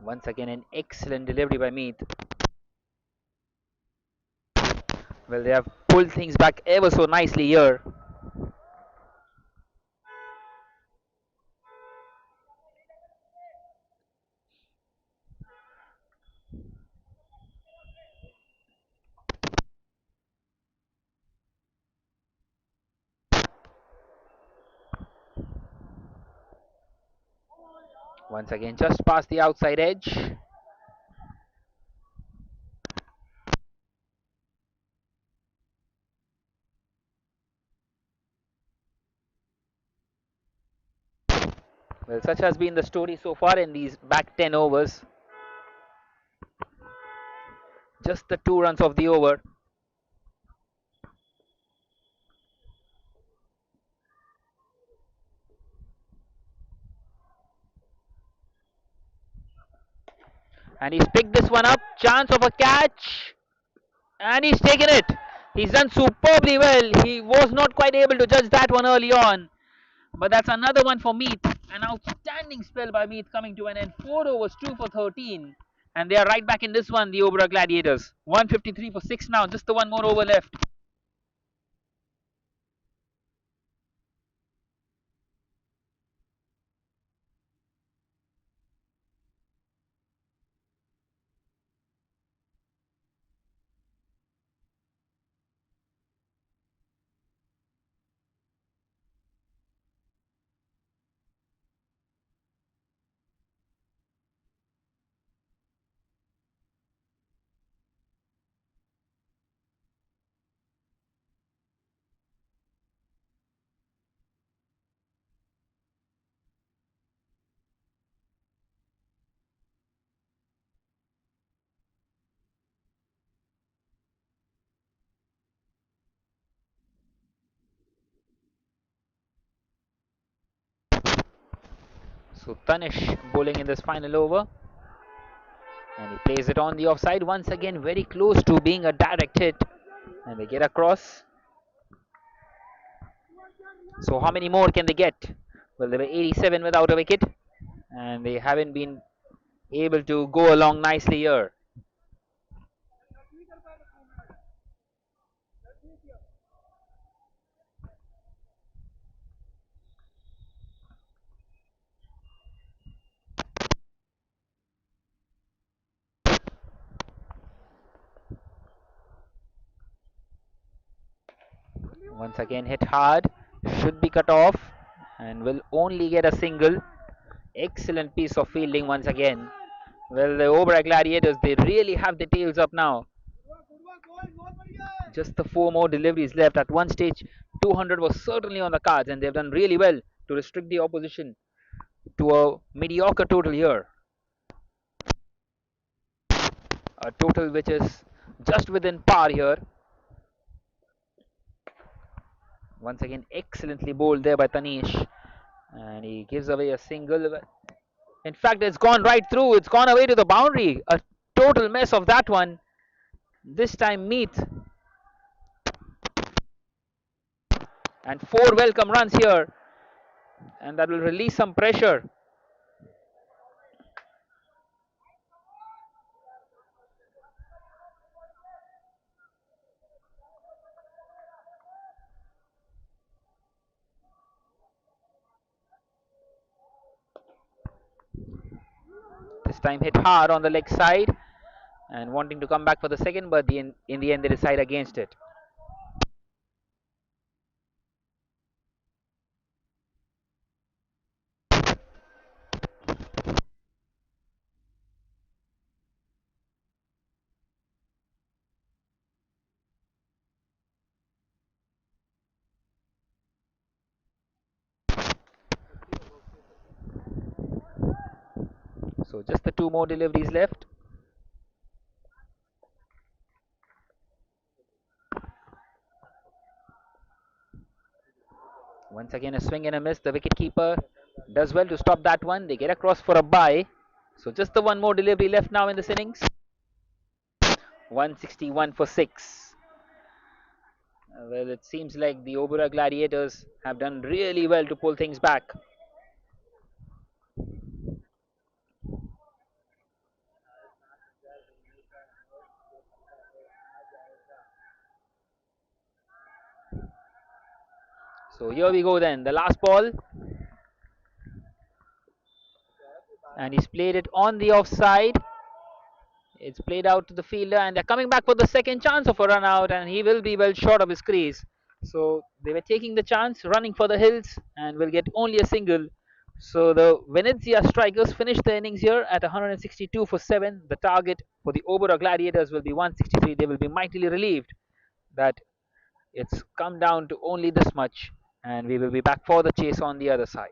Once again, an excellent delivery by Meath. Well, they have pulled things back ever so nicely here. Once again, just past the outside edge. Well, such has been the story so far in these back 10 overs. Just the 2 runs of the over. And he's picked this one up. Chance of a catch. And he's taken it. He's done superbly well. He was not quite able to judge that one early on. But that's another one for Meath. An outstanding spell by Meath coming to an end. 4 overs, 2 for 13. And they are right back in this one, the Oberoi Gladiators. 153 for 6 now. Just the one more over left. So Tanish bowling in this final over. And he plays it on the offside. Once again, very close to being a direct hit. And they get across. So how many more can they get? Well, they were 87 without a wicket. And they haven't been able to go along nicely here. Once again hit hard. Should be cut off. And will only get a single. Excellent piece of fielding once again. Well, the Oberoi Gladiators, they really have the tails up now. Just the 4 more deliveries left. At one stage, 200 was certainly on the cards, and they've done really well to restrict the opposition to a mediocre total here. A total which is just within par here. Once again, excellently bowled there by Tanish. And he gives away a single. In fact, it's gone right through. It's gone away to the boundary. A total mess of that one. This time, Meath. And 4 welcome runs here. And that will release some pressure. This time hit hard on the leg side. And wanting to come back for the second, but in the end they decide against it. So just the 2 more deliveries left. Once again a swing and a miss. The wicketkeeper does well to stop that one. They get across for a bye. So just the 1 more delivery left now in this innings. 161 for 6. Well, it seems like the Oberoi Gladiators have done really well to pull things back. So here we go then. The last ball. And he's played it on the offside. It's played out to the fielder, and they're coming back for the second chance of a run out, and he will be well short of his crease. So they were taking the chance, running for the hills, and will get only a single. So the Venezia strikers finish the innings here at 162 for 7. The target for the Oberoi Gladiators will be 163. They will be mightily relieved that it's come down to only this much, and we will be back for the chase on the other side.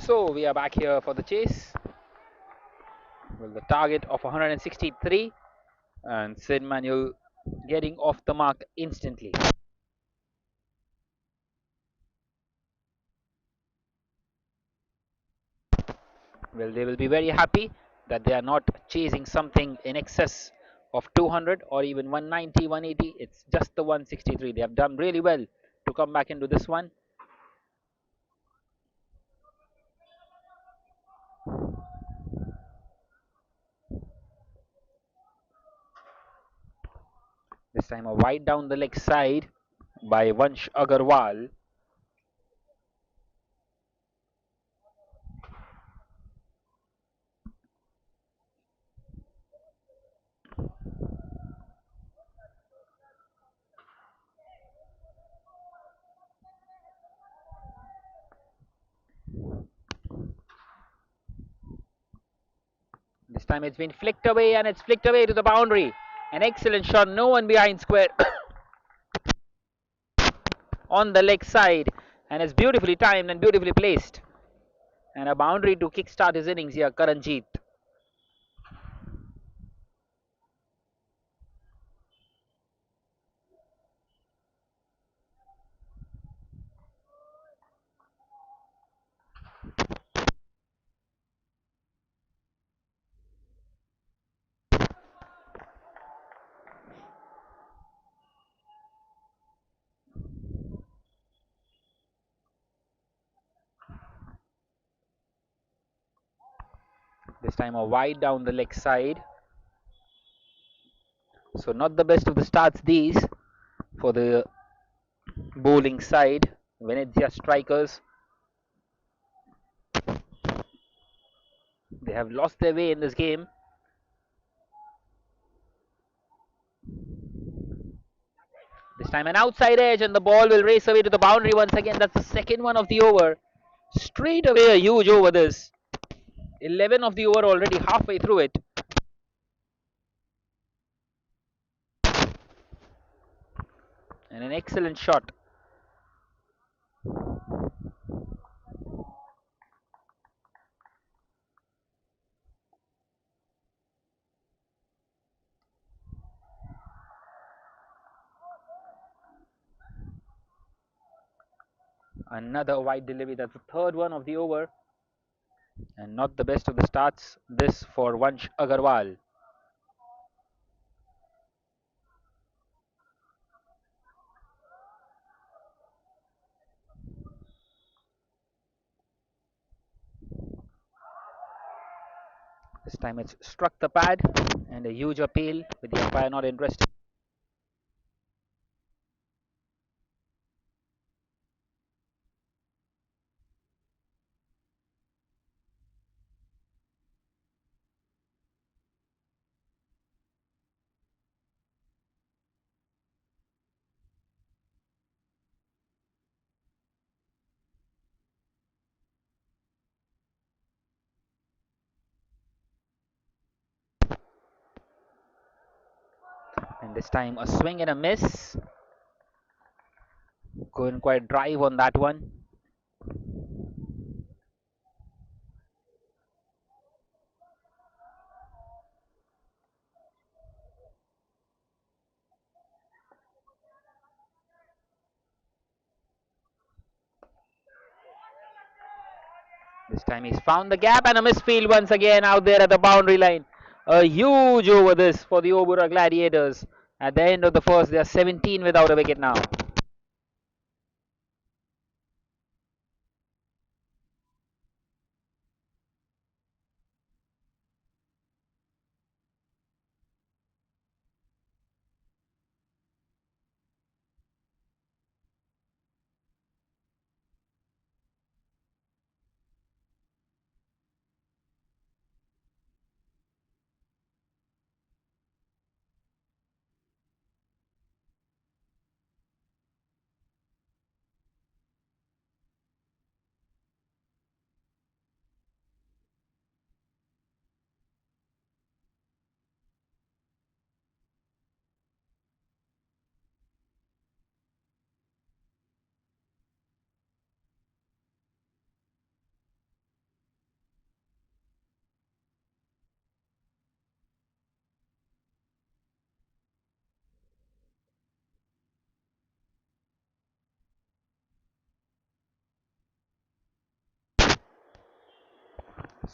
So we are back here for the chase with the target of 163 and Sid Manuel getting off the mark instantly. Well, they will be very happy that they are not chasing something in excess of 200 or even 190, 180. It's just the 163. They have done really well to come back into this one. This time a wide down the leg side by Vansh Agarwal. This time it's been flicked away and it's flicked away to the boundary. An excellent shot, no one behind square on the leg side, and it's beautifully timed and beautifully placed. And a boundary to kickstart his innings here, Karanjit. This time a wide down the leg side. So not the best of the starts these for the bowling side. Venezia strikers, they have lost their way in this game. This time an outside edge and the ball will race away to the boundary once again. That's the second one of the over. Straight away a huge over this. 11 of the over already halfway through it. And an excellent shot. Another wide delivery. That's the third one of the over. And not the best of the starts this for Vansh Agarwal. This time it's struck the pad and a huge appeal with the umpire not interested. And this time a swing and a miss. Couldn't quite drive on that one. This time he's found the gap and a misfield once again out there at the boundary line. A huge over this for the Oberoi Gladiators. At the end of the first, they are 17 without a wicket now.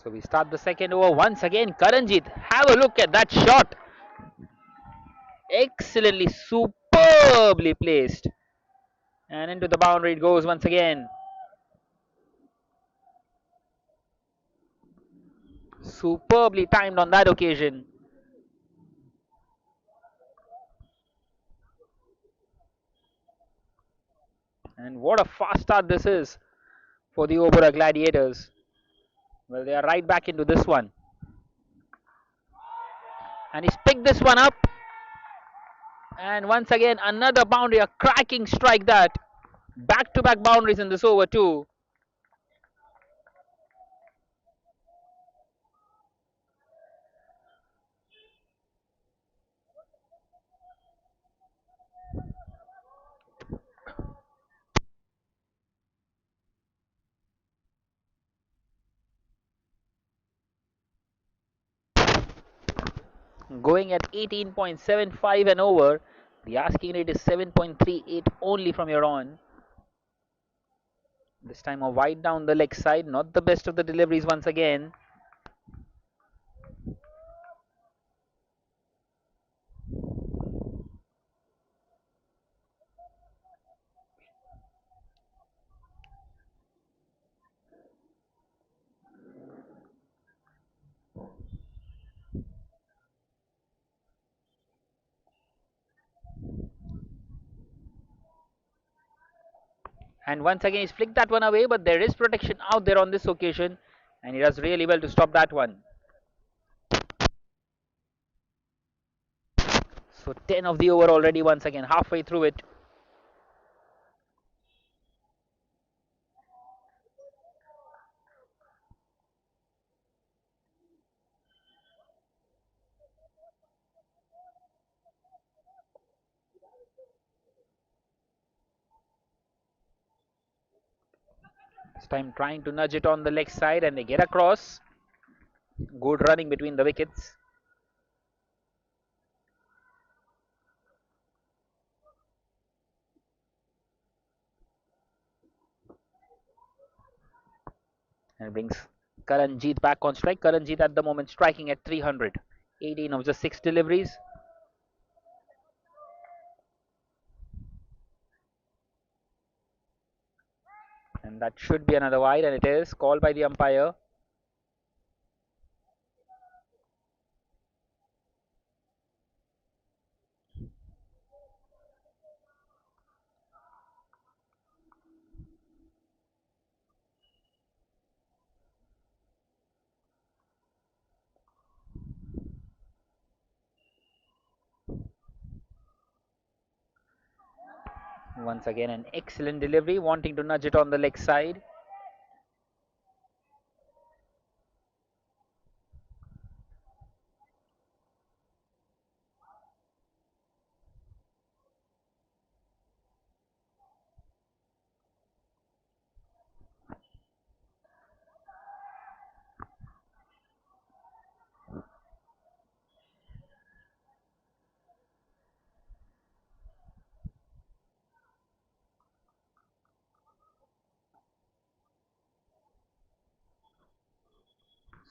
So we start the second over once again. Karanjit, have a look at that shot. Excellently, superbly placed. And into the boundary it goes once again. Superbly timed on that occasion. And what a fast start this is for the Oberoi Gladiators. Well, they are right back into this one. And he's picked this one up. And once again, another boundary, a cracking strike that. Back to back boundaries in this over, too. Going at 18.75 and over. The asking rate is 7.38 only from here on. This time a wide down the leg side, not the best of the deliveries once again. And once again he's flicked that one away, but there is protection out there on this occasion, and he does really well to stop that one. So 10 of the over already once again, halfway through it. This time trying to nudge it on the leg side, and they get across. Good running between the wickets. And brings Karanjit back on strike. Karanjit at the moment striking at 300. 18 of the 6 deliveries. And that should be another wide, and it is called by the umpire. Once again, an excellent delivery, wanting to nudge it on the leg side.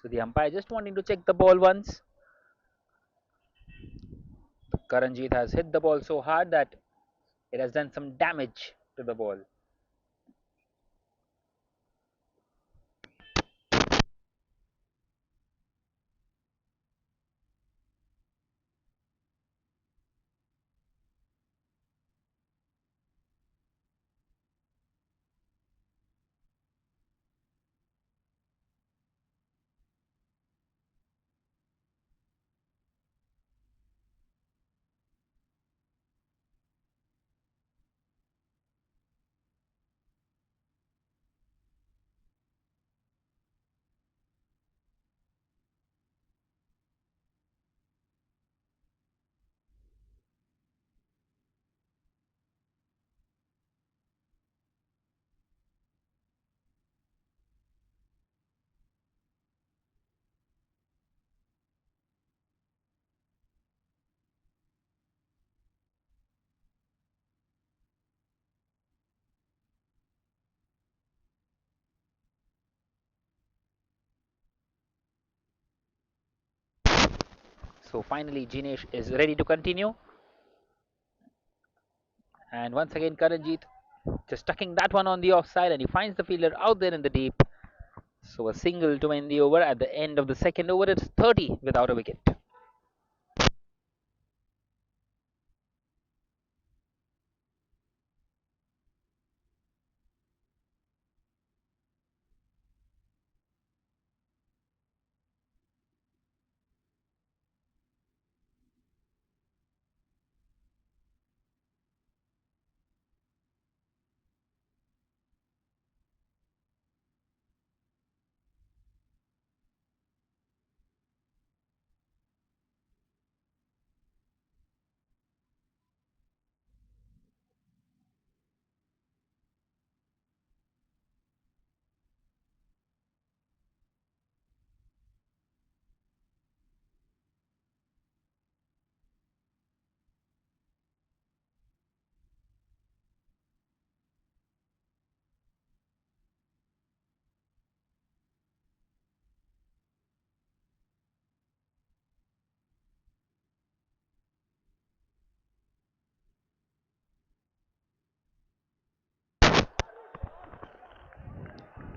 So the umpire just wanting to check the ball once. Karanjit has hit the ball so hard that it has done some damage to the ball. So finally, Jinesh is ready to continue. And once again, Karanjit just tucking that one on the offside, and he finds the fielder out there in the deep. So a single to end the over. At the end of the second over, it's 30 without a wicket.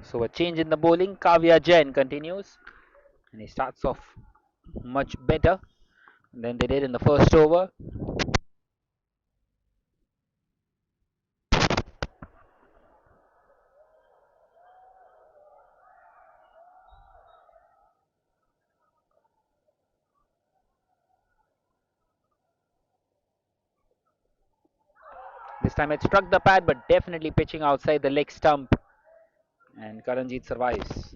So a change in the bowling. Kavya Jain continues, and he starts off much better than they did in the first over. This time it struck the pad, but definitely pitching outside the leg stump, and Karanjit survives.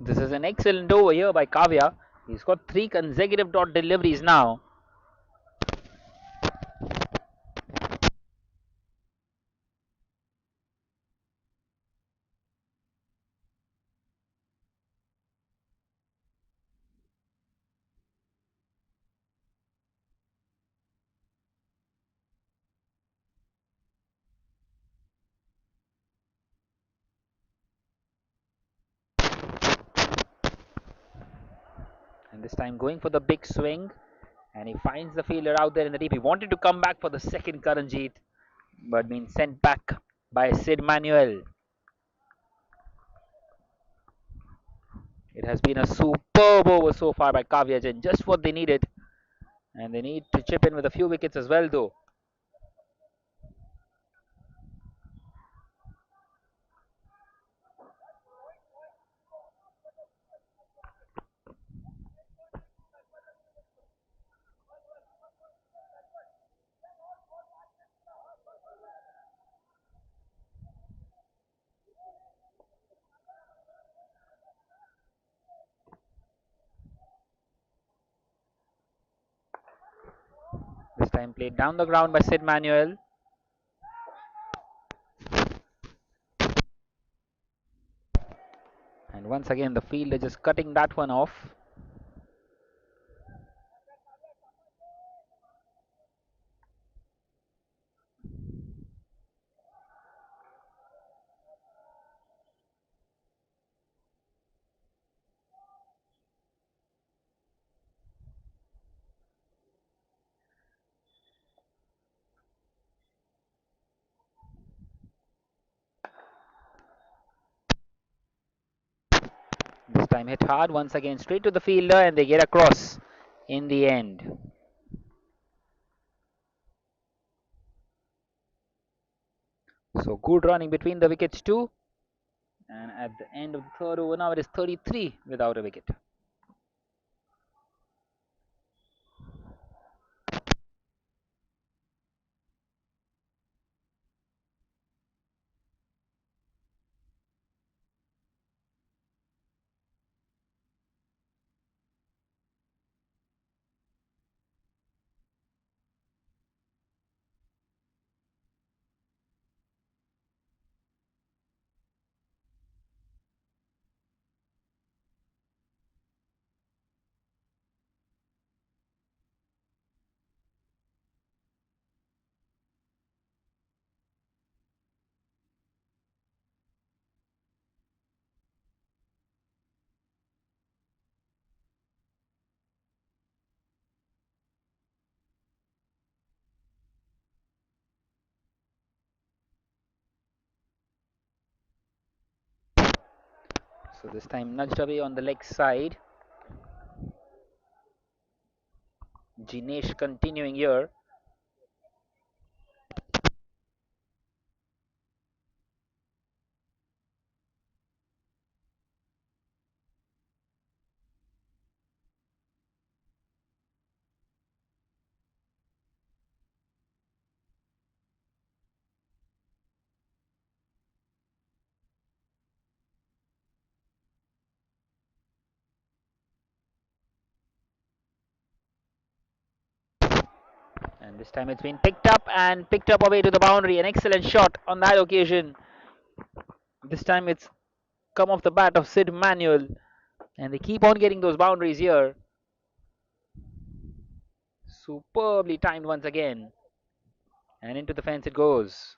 This is an excellent over here by Kavya. He's got three consecutive dot deliveries now. And this time going for the big swing, and he finds the fielder out there in the deep. He wanted to come back for the second Karanjit, but being sent back by Sid Manuel. It has been a superb over so far by Kavya Jain, just what they needed. And they need to chip in with a few wickets as well, though. This time played down the ground by Sid Manuel. And once again, the fielder just cutting that one off. This time hit hard once again, straight to the fielder, and they get across in the end. So good running between the wickets too. And at the end of the third over, now it is 33 without a wicket. So this time nudged away on the leg side. Jinesh continuing here. And this time it's been picked up and picked up away to the boundary. An excellent shot on that occasion. This time it's come off the bat of Sid Manuel. And they keep on getting those boundaries here. Superbly timed once again. And into the fence it goes.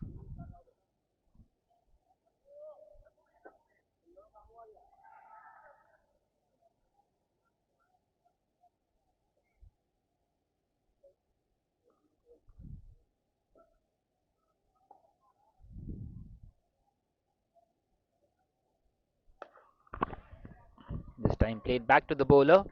This time played back to the bowler.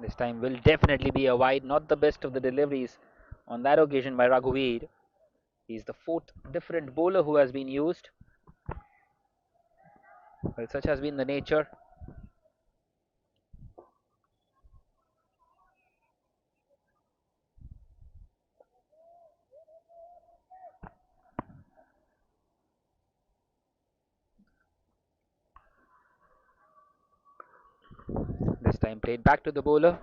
This time will definitely be a wide, not the best of the deliveries on that occasion by Raghuveer. He's the fourth different bowler who has been used. Well, such has been the nature. This time played back to the bowler.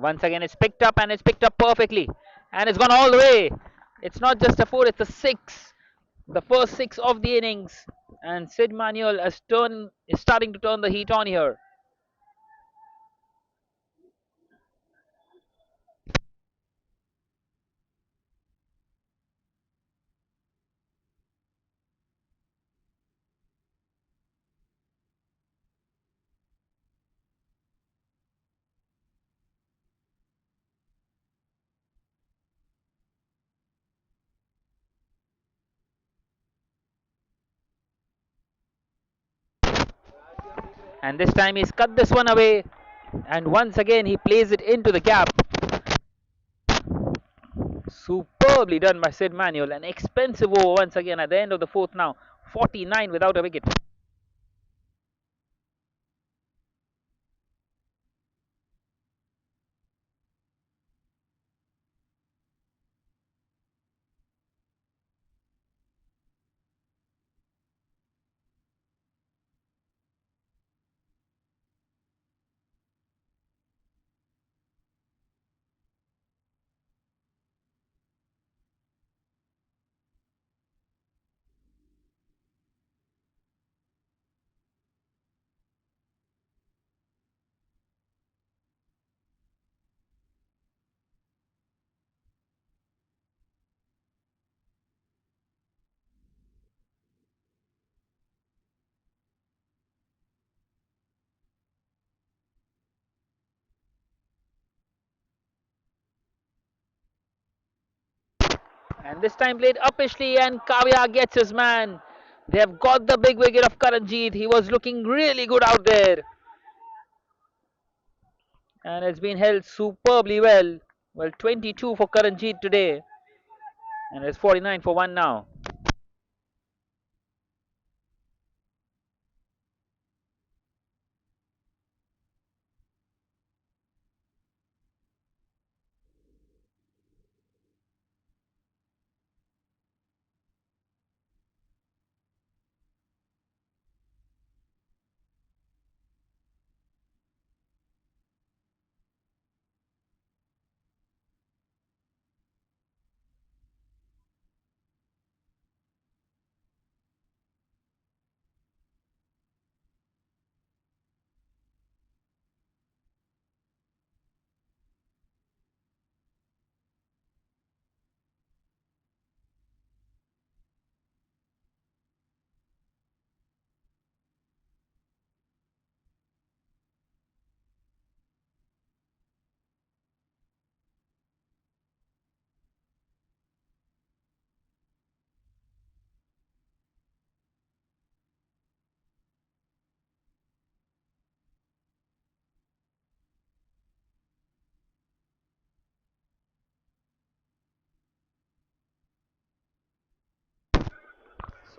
Once again, it's picked up and it's picked up perfectly. And it's gone all the way. It's not just a four, it's a six. The first six of the innings. And Sid Manuel is starting to turn the heat on here. And this time he's cut this one away. And once again he plays it into the gap. Superbly done by Sid Manuel. An expensive over once again at the end of the fourth now. 49 without a wicket. And this time played uppishly and Kavya gets his man. They have got the big wicket of Karanjit. He was looking really good out there. And it's been held superbly well. Well, 22 for Karanjit today. And it's 49 for 1 now.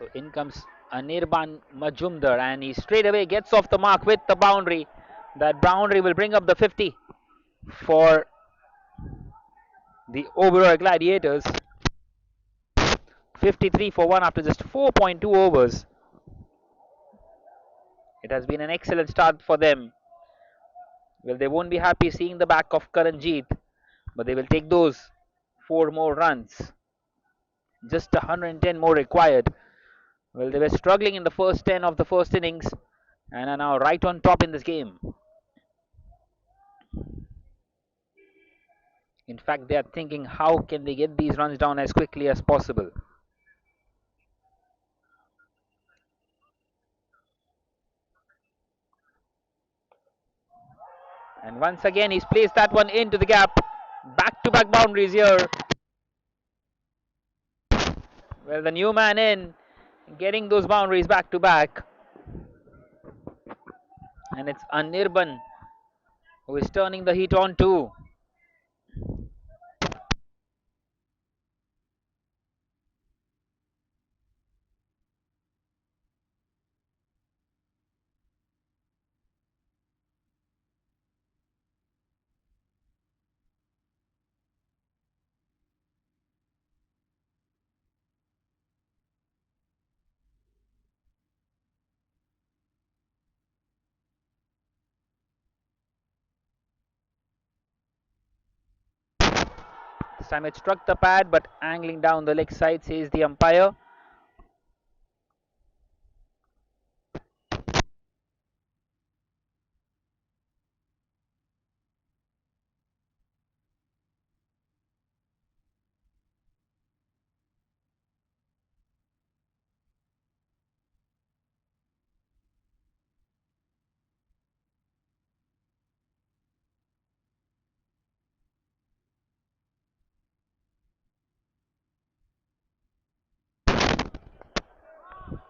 So in comes Anirban Majumdar, and he straight away gets off the mark with the boundary. That boundary will bring up the 50 for the Oberoi Gladiators. 53 for 1 after just 4.2 overs. It has been an excellent start for them. Well, they won't be happy seeing the back of Karanjeet, but they will take those 4 more runs. Just 110 more required. Well, they were struggling in the first 10 of the first innings and are now right on top in this game. In fact, they are thinking how can they get these runs down as quickly as possible. And once again, he's placed that one into the gap. Back-to-back boundaries here. Well, the new man in, getting those boundaries back to back. And it's Anirban who is turning the heat on too. This time it struck the pad, but angling down the leg side, says the umpire.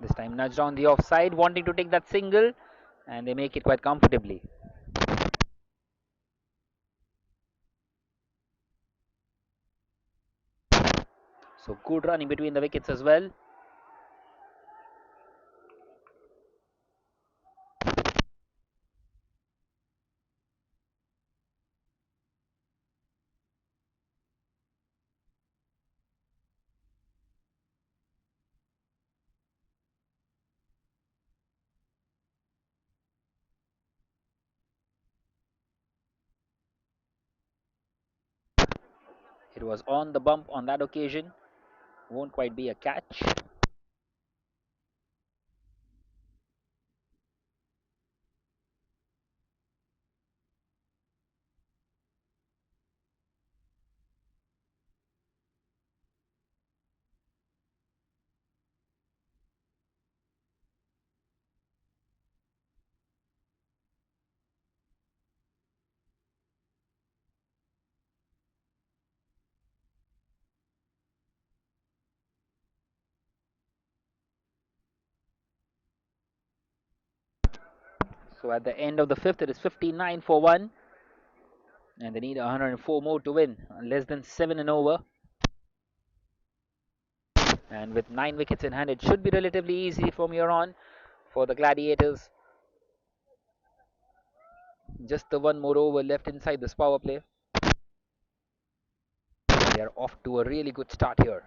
This time nudged on the offside, wanting to take that single, and they make it quite comfortably. So good running between the wickets as well. It was on the bump on that occasion. Won't quite be a catch. So at the end of the fifth, it is 59 for 1. And they need 104 more to win. Less than 7 and over. And with 9 wickets in hand, it should be relatively easy from here on for the Gladiators. Just the one more over left inside this power play. They are off to a really good start here.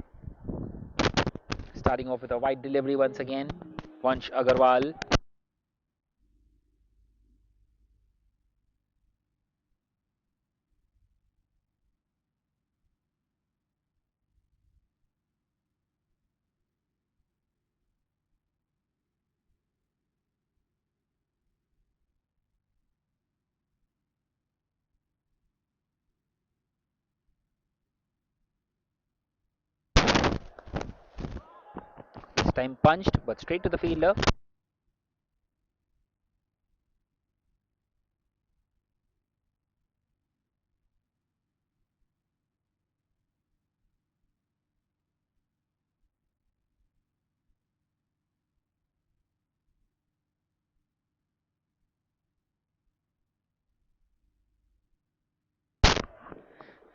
Starting off with a wide delivery once again. Vansh Agarwal. This time punched, but straight to the fielder.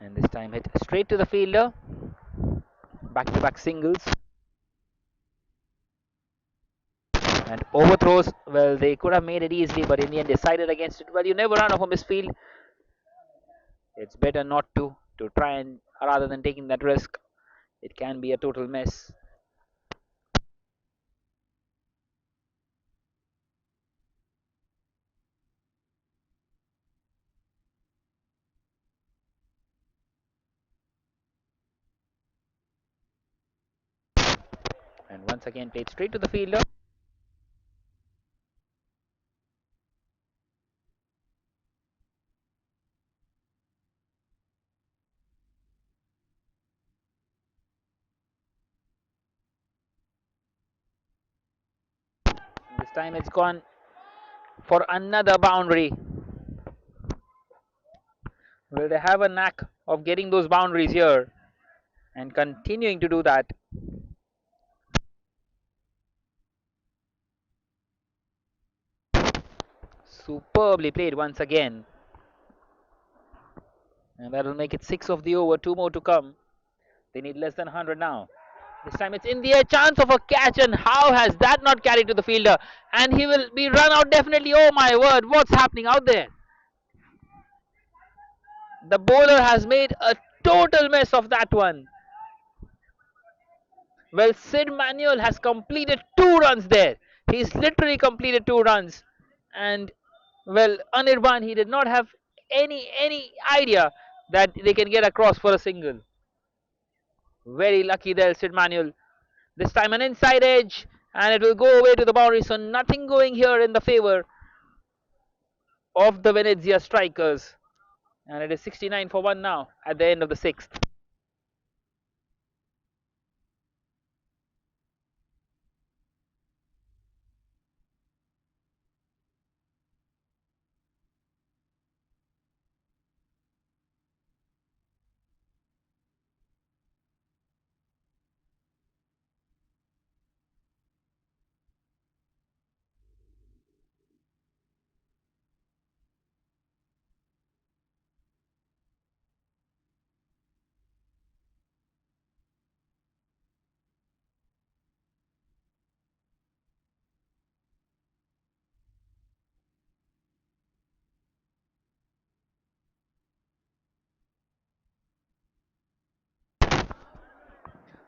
And this time hit straight to the fielder. Back-to-back singles. And overthrows, well, they could have made it easily, but in the end decided against it. Well, you never run off a misfield. It's better not to try and rather than taking that risk. It can be a total mess. And once again played straight to the fielder. This time it's gone for another boundary. Well, they have a knack of getting those boundaries here and continuing to do that. Superbly played once again. And that will make it 6 of the over, 2 more to come. They need less than 100 now. This time it's in the air, chance of a catch, and how has that not carried to the fielder? And he will be run out definitely. Oh my word, what's happening out there? The bowler has made a total mess of that one. Well, Sid Manuel has completed 2 runs there. He's literally completed 2 runs. And well, Anirban, he did not have any idea that they can get across for a single. Very lucky there, Sid Manuel. This time an inside edge, and it will go away to the boundary. So nothing going here in the favor of the Venezia strikers. And it is 69 for 1 now at the end of the 6th.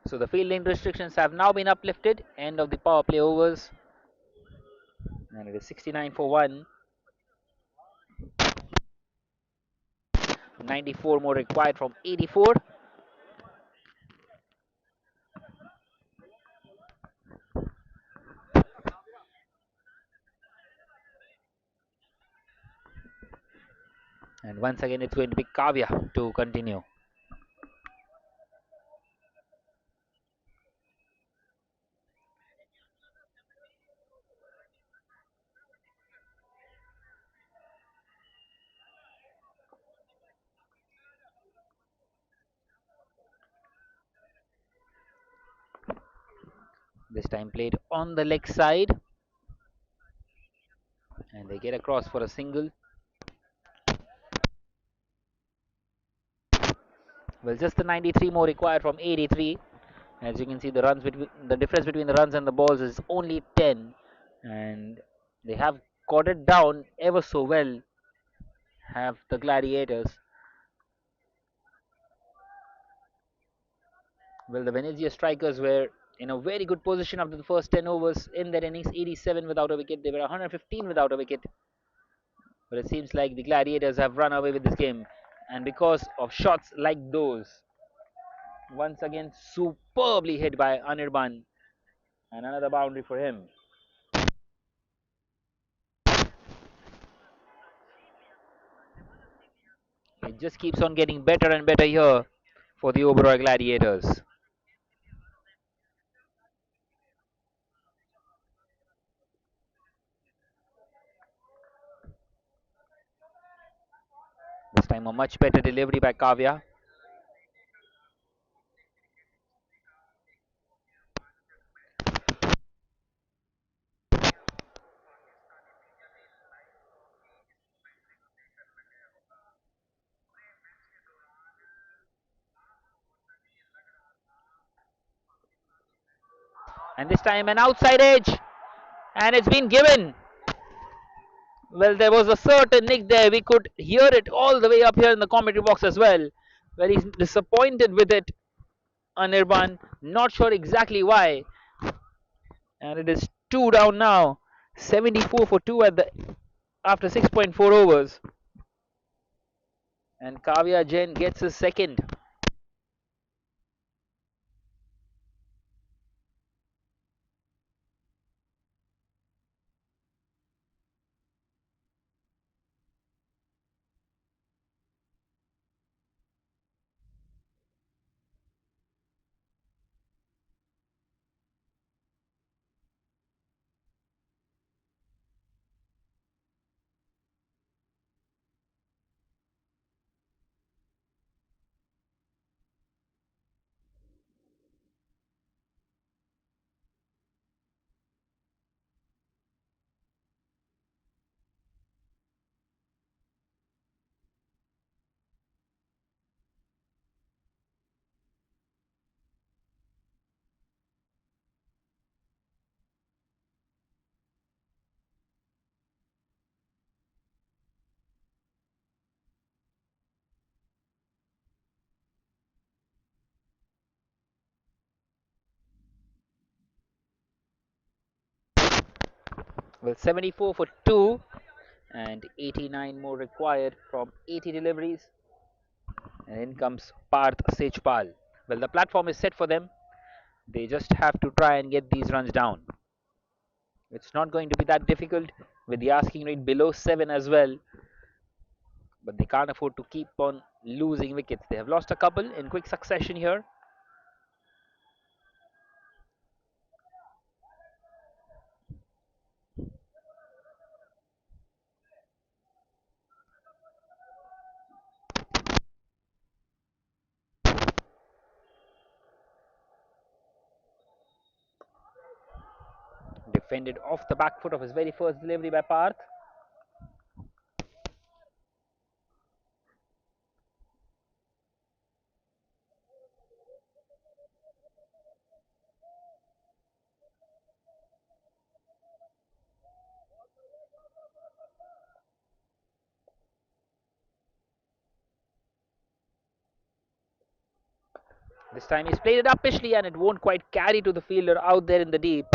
So the fielding restrictions have now been uplifted. End of the power play overs. And it is 69 for 1. 94 more required from 84. And once again, it's going to be Kavya to continue. This time played on the leg side. And they get across for a single. Well, just the 93 more required from 83. As you can see, the difference between the runs and the balls is only 10, and they have got it down ever so well. Have the Gladiators. Well, the Venezia strikers were in a very good position after the first 10 overs in their innings. 87 without a wicket. They were 115 without a wicket. But it seems like the Gladiators have run away with this game, and because of shots like those, once again superbly hit by Anirban, and another boundary for him. It just keeps on getting better and better here for the Oberoi Gladiators. This time a much better delivery by Kavya. And this time an outside edge. and it's been given. Well, there was a certain nick there. We could hear it all the way up here in the commentary box as well. Well, he's disappointed with it, Anirban. Not sure exactly why. And it is two down now. 74 for two at the after 6.4 overs. And Kavya Jain gets his second. Well, 74 for two, and 89 more required from 80 deliveries. And in comes Parth Sejpal. Well, the platform is set for them. They just have to try and get these runs down. It's not going to be that difficult with the asking rate below 7 as well, but they can't afford to keep on losing wickets. They have lost a couple in quick succession here. Defended off the back foot of his very first delivery by Parth. This time he's played it uppishly and it won't quite carry to the fielder out there in the deep.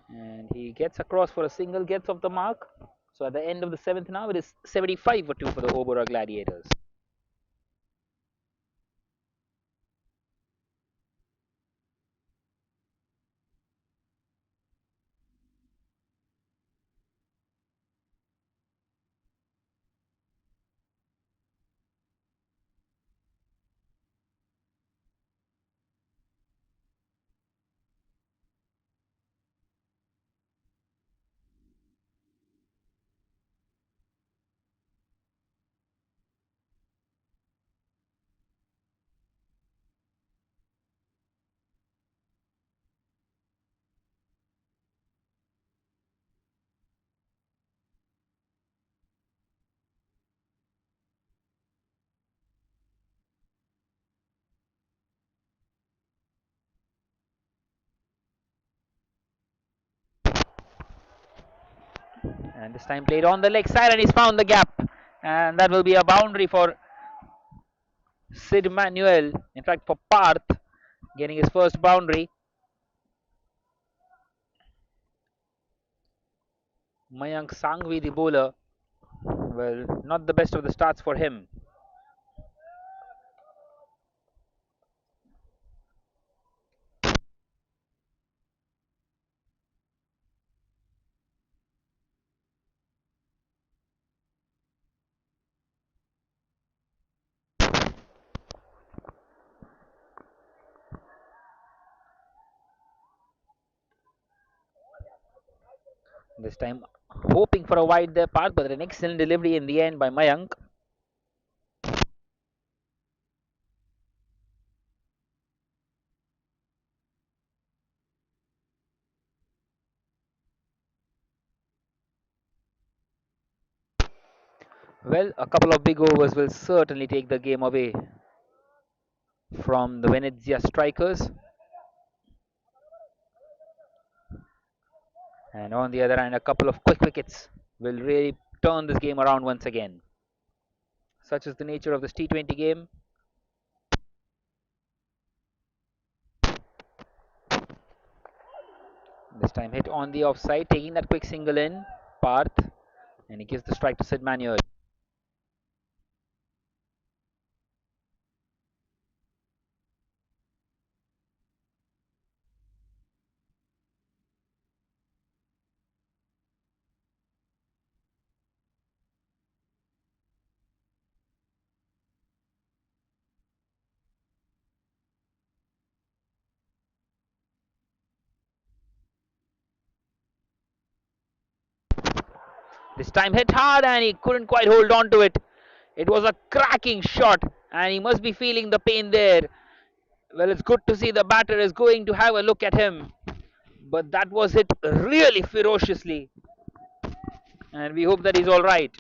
And he gets across for a single, gets off the mark. So at the end of the seventh now, it is 75 for 2 for the Oberoi Gladiators. And this time played on the leg side and he's found the gap. And that will be a boundary for Sid Manuel. In fact, for Parth, getting his first boundary. Mayank Sangvi, the bowler, well, not the best of the starts for him. This time hoping for a wide there, Parth, but an excellent delivery in the end by Mayank. Well, a couple of big overs will certainly take the game away from the Venezia strikers. And on the other hand, a couple of quick wickets will really turn this game around once again. Such is the nature of this T20 game. This time hit on the offside, taking that quick single in, Parth, and he gives the strike to Sid Manuel. This time hit hard and he couldn't quite hold on to it. It was a cracking shot and he must be feeling the pain there. Well, it's good to see the batter is going to have a look at him. But that was hit really ferociously. And we hope that he's alright.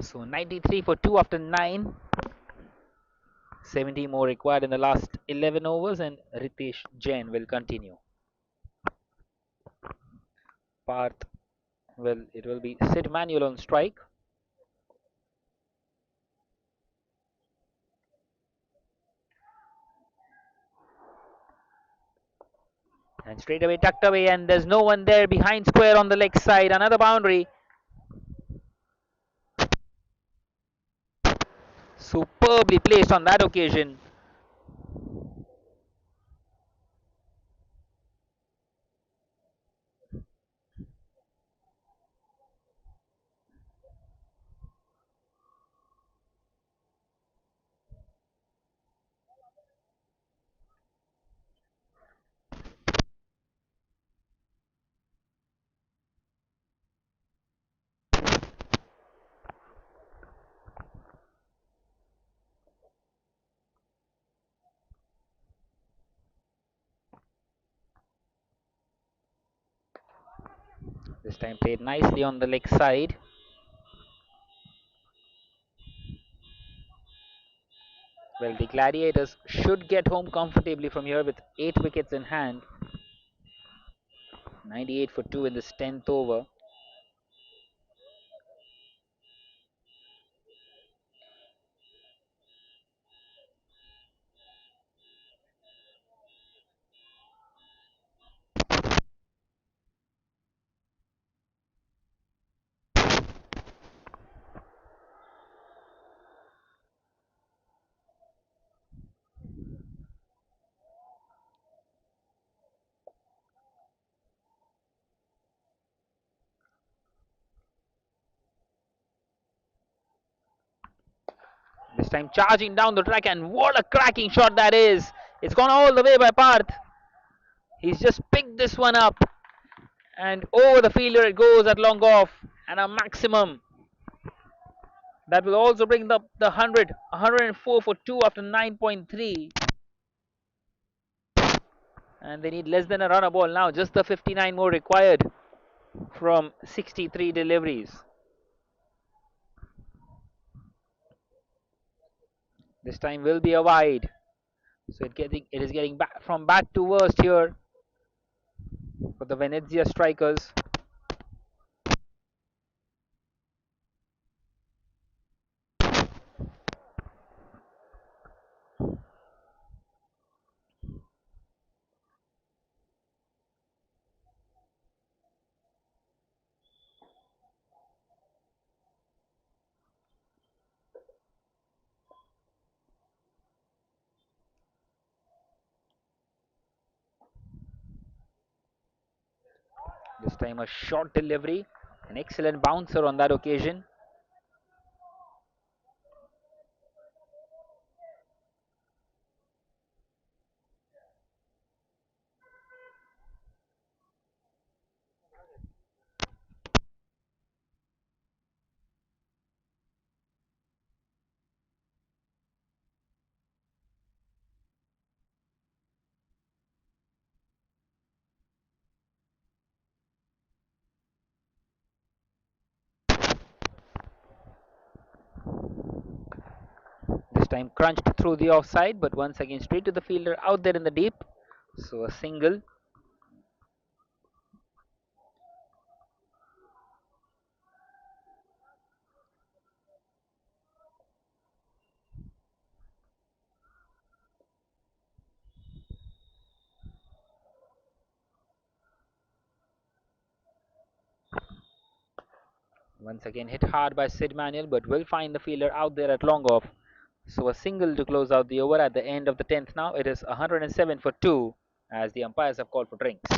So 93 for 2 after 9. 70 more required in the last 11 overs, and Ritesh Jain will continue. Parth it will be Sid Manuel on strike. And straight away tucked away, and there's no one there behind square on the leg side. Another boundary. Superbly placed on that occasion. This time played nicely on the leg side. Well, the Gladiators should get home comfortably from here with 8 wickets in hand. 98 for 2 in this 10th over. This time charging down the track, and what a cracking shot that is. It's gone all the way by Parth. He's just picked this one up, and over the fielder it goes at long off, and a maximum. That will also bring the 104 for 2 after 9.3. And they need less than a run a ball now, just the 59 more required from 63 deliveries. This time will be a wide. So it is getting back from bad to worst here for the Venezia strikers. This time a short delivery, an excellent bouncer on that occasion. This time crunched through the offside, but once again straight to the fielder out there in the deep. So a single. Once again hit hard by Sid Manuel, but will find the fielder out there at long off. So a single to close out the over at the end of the 10th now. It is 107 for 2 as the umpires have called for drinks.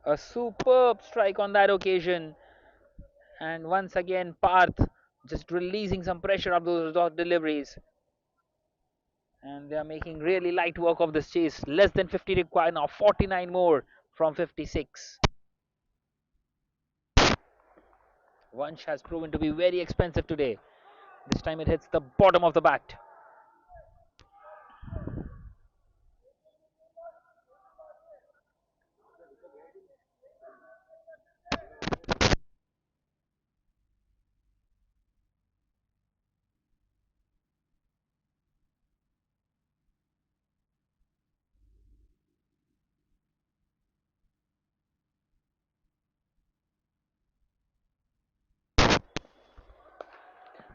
A superb strike on that occasion. And once again, Parth just releasing some pressure of those dot deliveries. And they are making really light work of this chase. Less than 50 required now, 49 more from 56. Vansh has proven to be very expensive today. This time it hits the bottom of the bat.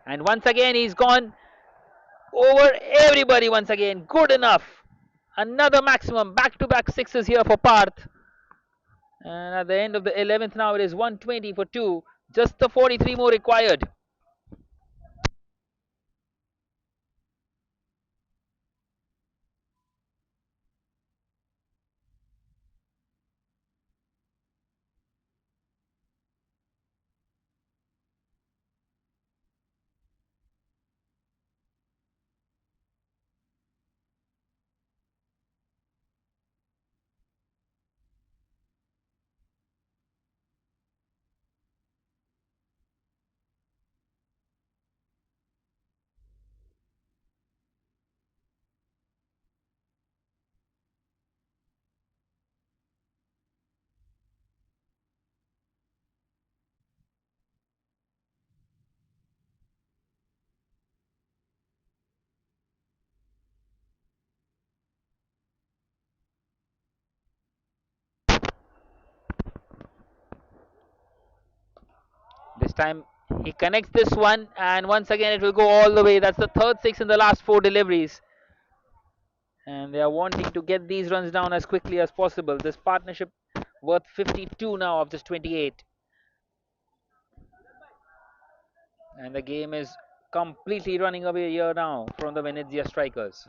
And once again, he's gone over everybody once again. Good enough. Another maximum. Back to back sixes here for Parth. And at the end of the 11th, now it is 120 for two. Just the 43 more required. This time he connects this one, and once again it will go all the way. That's the third six in the last four deliveries. And they are wanting to get these runs down as quickly as possible. This partnership worth 52 now of just 28. And the game is completely running away here now from the Venezia strikers.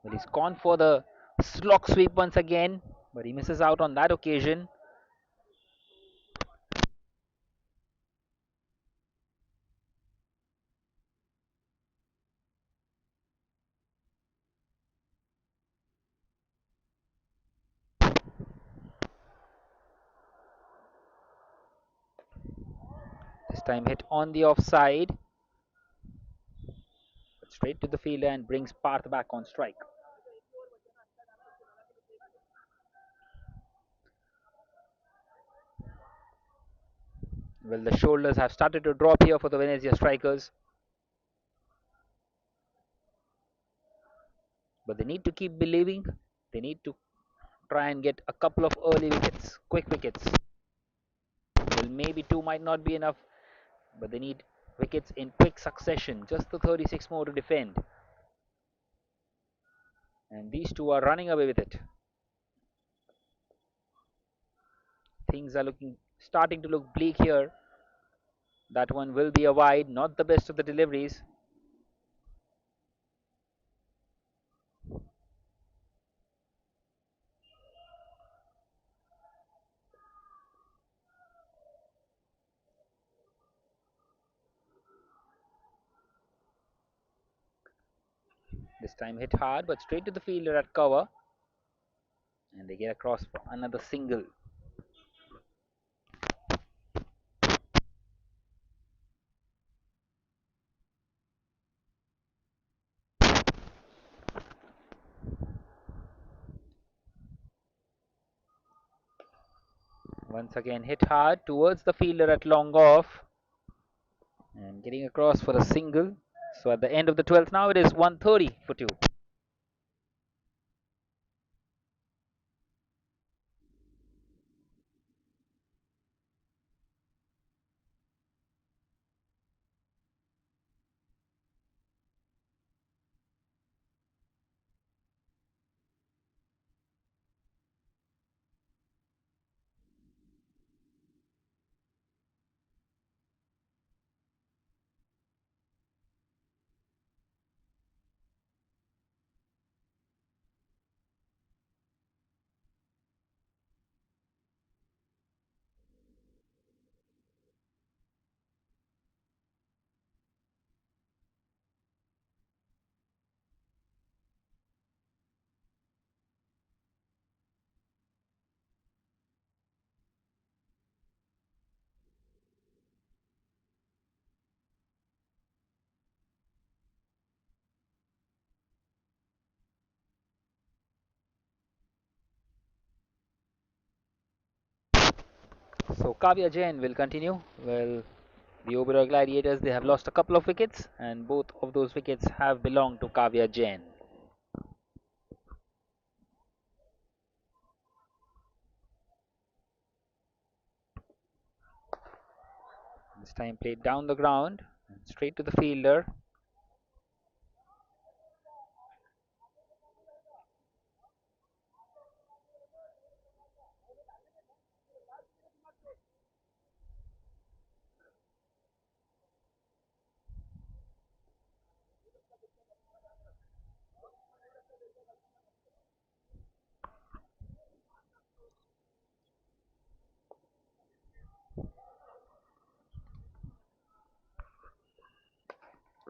Well, he's gone for the slog sweep once again, but he misses out on that occasion. This time hit on the offside, but straight to the fielder and brings Parth back on strike. Well, the shoulders have started to drop here for the Venezia strikers, but they need to keep believing. They need to try and get a couple of early wickets, quick wickets. Well, maybe two might not be enough, but they need wickets in quick succession. Just the 36 more to defend. And these two are running away with it. Things are starting to look bleak here. That one will be a wide, not the best of the deliveries. This time hit hard, but straight to the fielder at cover. And they get across for another single. Once again hit hard towards the fielder at long off. And getting across for a single. So at the end of the 12th now it is 130 for two. So Kavya Jain will continue. Well, the Oberoi Gladiators, they have lost a couple of wickets, and both of those wickets have belonged to Kavya Jain. This time played down the ground, straight to the fielder.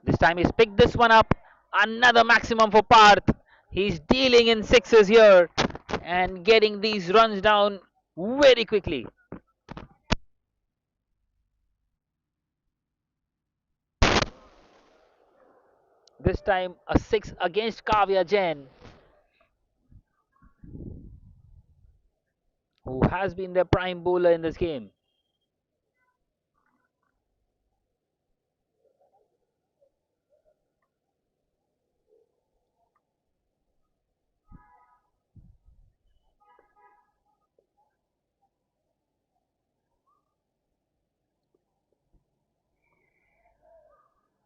This time he's picked this one up. Another maximum for Parth. He's dealing in sixes here and getting these runs down very quickly. This time a six against Kavya Jain, who has been the prime bowler in this game.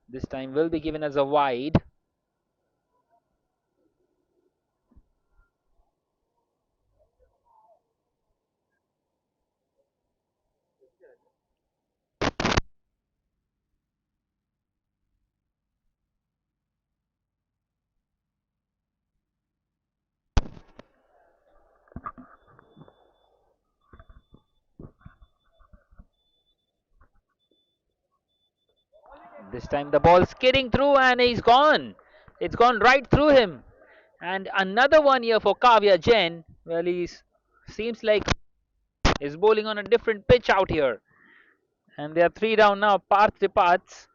This time will be given as a wide. This time the ball skidding through and he's gone. It's gone right through him. And another one here for Kavya Jain. Well, he's seems like he's bowling on a different pitch out here. And they are three down now. Parth departs.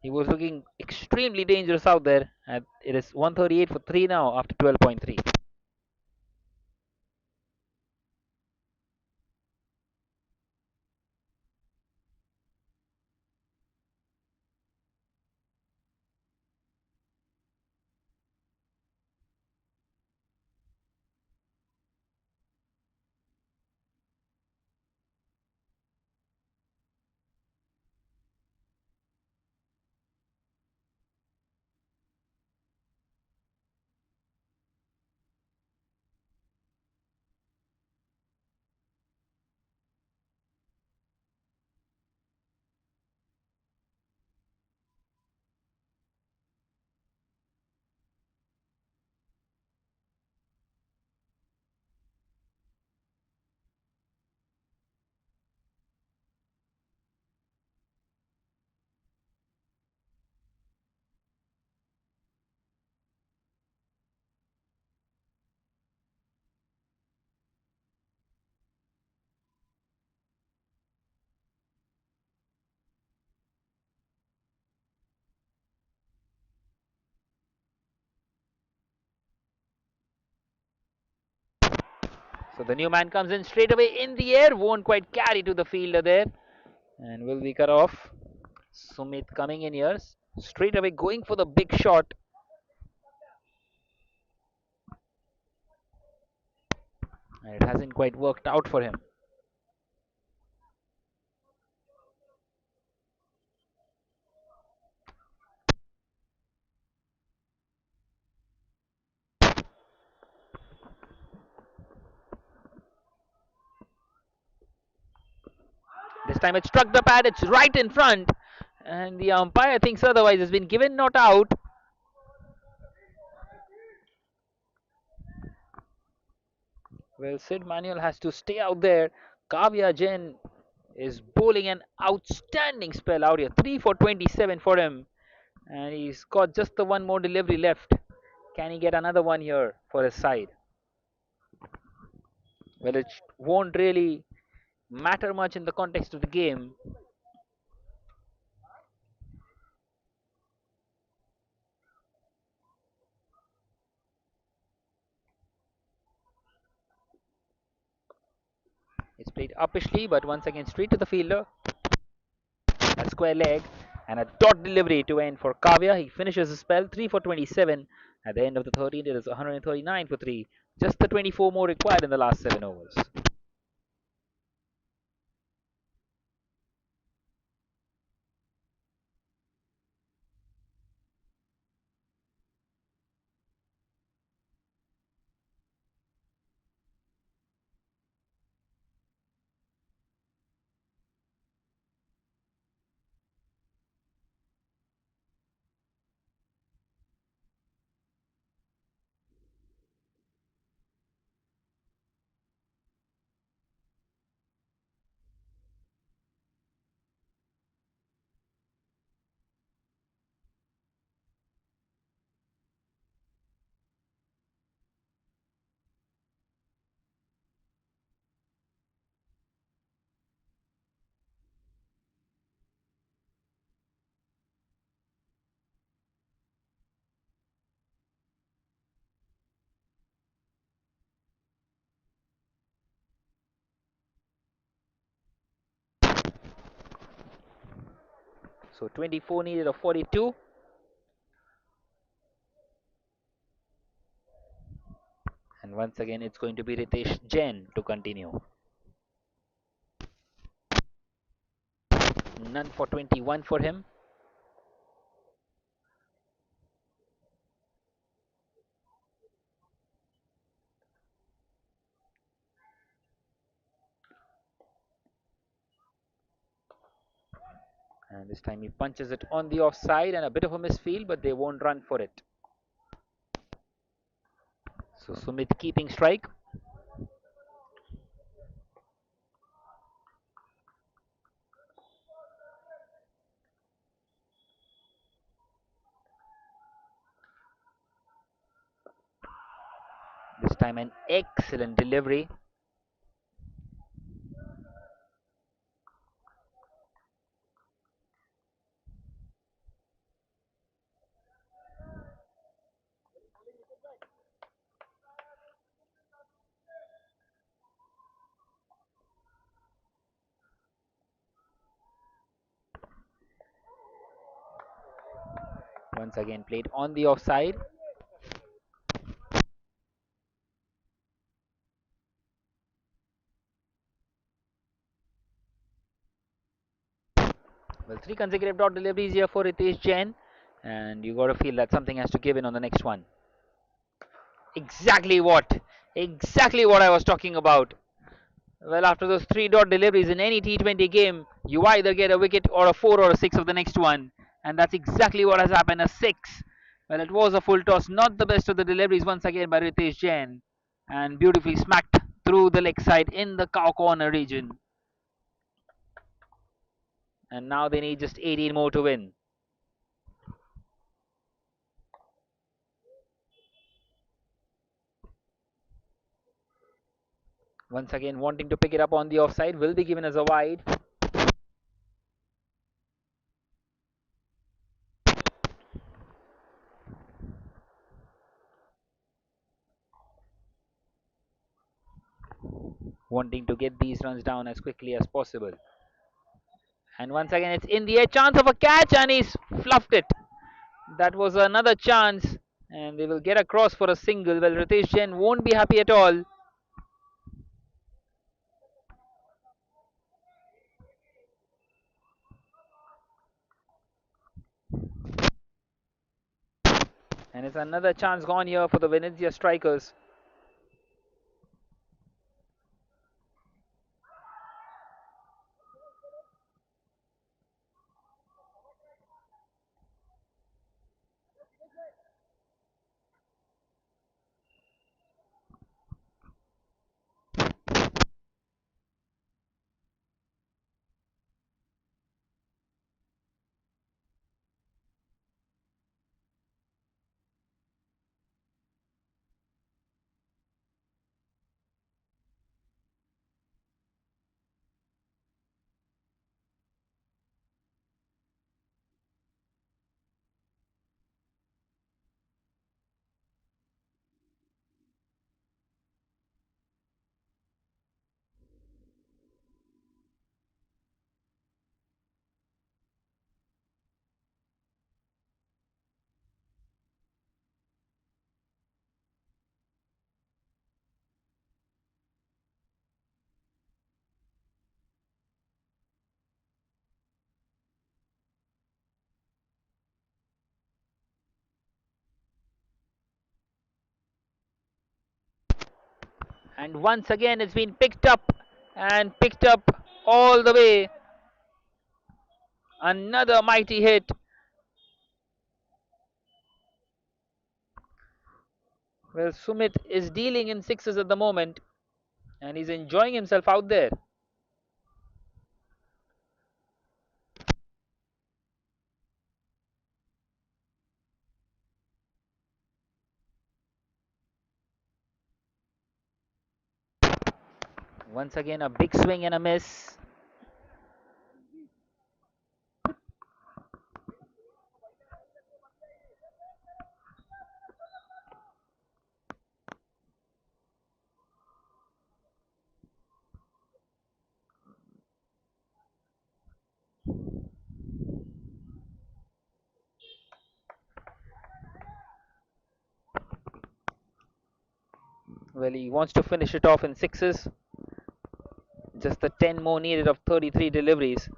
He was looking extremely dangerous out there. And it is 138 for 3 now after 12.3. So the new man comes in straight away in the air. Won't quite carry to the fielder there. And will be cut off. Sumit coming in here. Straight away going for the big shot. And it hasn't quite worked out for him. This time it struck the pad. It's right in front. And the umpire thinks otherwise. Has been given not out. Well, Sid Manuel has to stay out there. Kavya Jain is bowling an outstanding spell out here. 3 for 27 for him. And he's got just the one more delivery left. Can he get another one here for his side? Well, it won't really matter much in the context of the game. It's played uppishly, but once again straight to the fielder. A square leg and a dot delivery to end for Kavya. He finishes his spell 3 for 27. At the end of the 13th, it is 139 for 3. Just the 24 more required in the last 7 overs. So 24 needed of 42. And once again, it's going to be Ritesh Jain to continue. None for 21 for him. And this time he punches it on the offside and a bit of a misfield, but they won't run for it. So Sumit keeping strike. This time an excellent delivery. Once again played on the offside. Well, 3 consecutive dot deliveries here for Ritesh Jain, and you got to feel that something has to give in on the next one. Exactly what? Exactly what I was talking about. Well, after those 3 dot deliveries in any T20 game, you either get a wicket or a 4 or a 6 of the next one, and that's exactly what has happened. A 6. Well, it was a full toss, not the best of the deliveries once again by Ritesh Jain, and beautifully smacked through the leg side in the cow corner region. And now they need just 18 more to win. Once again, wanting to pick it up on the offside, will be given as a wide. Wanting to get these runs down as quickly as possible. And once again, it's in the air, chance of a catch, and he's fluffed it. That was another chance, and they will get across for a single. Well, Ritesh Jain won't be happy at all. And it's another chance gone here for the Venezia strikers. And once again, it's been picked up and picked up all the way. Another mighty hit. Well, Sumit is dealing in sixes at the moment and he's enjoying himself out there. Once again, a big swing and a miss. Well, he wants to finish it off in sixes. Just the 10 more needed of 33 deliveries.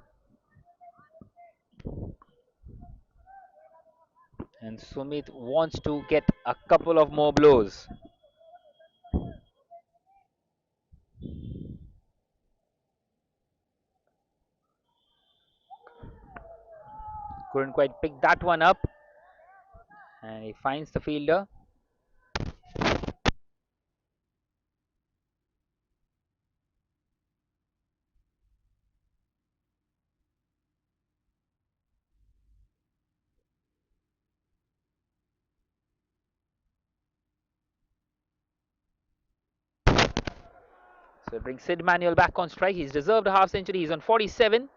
And Sumit wants to get a couple of more blows. Couldn't quite pick that one up. And he finds the fielder. So it brings Sid Manuel back on strike. He's deserved a half century. He's on 47.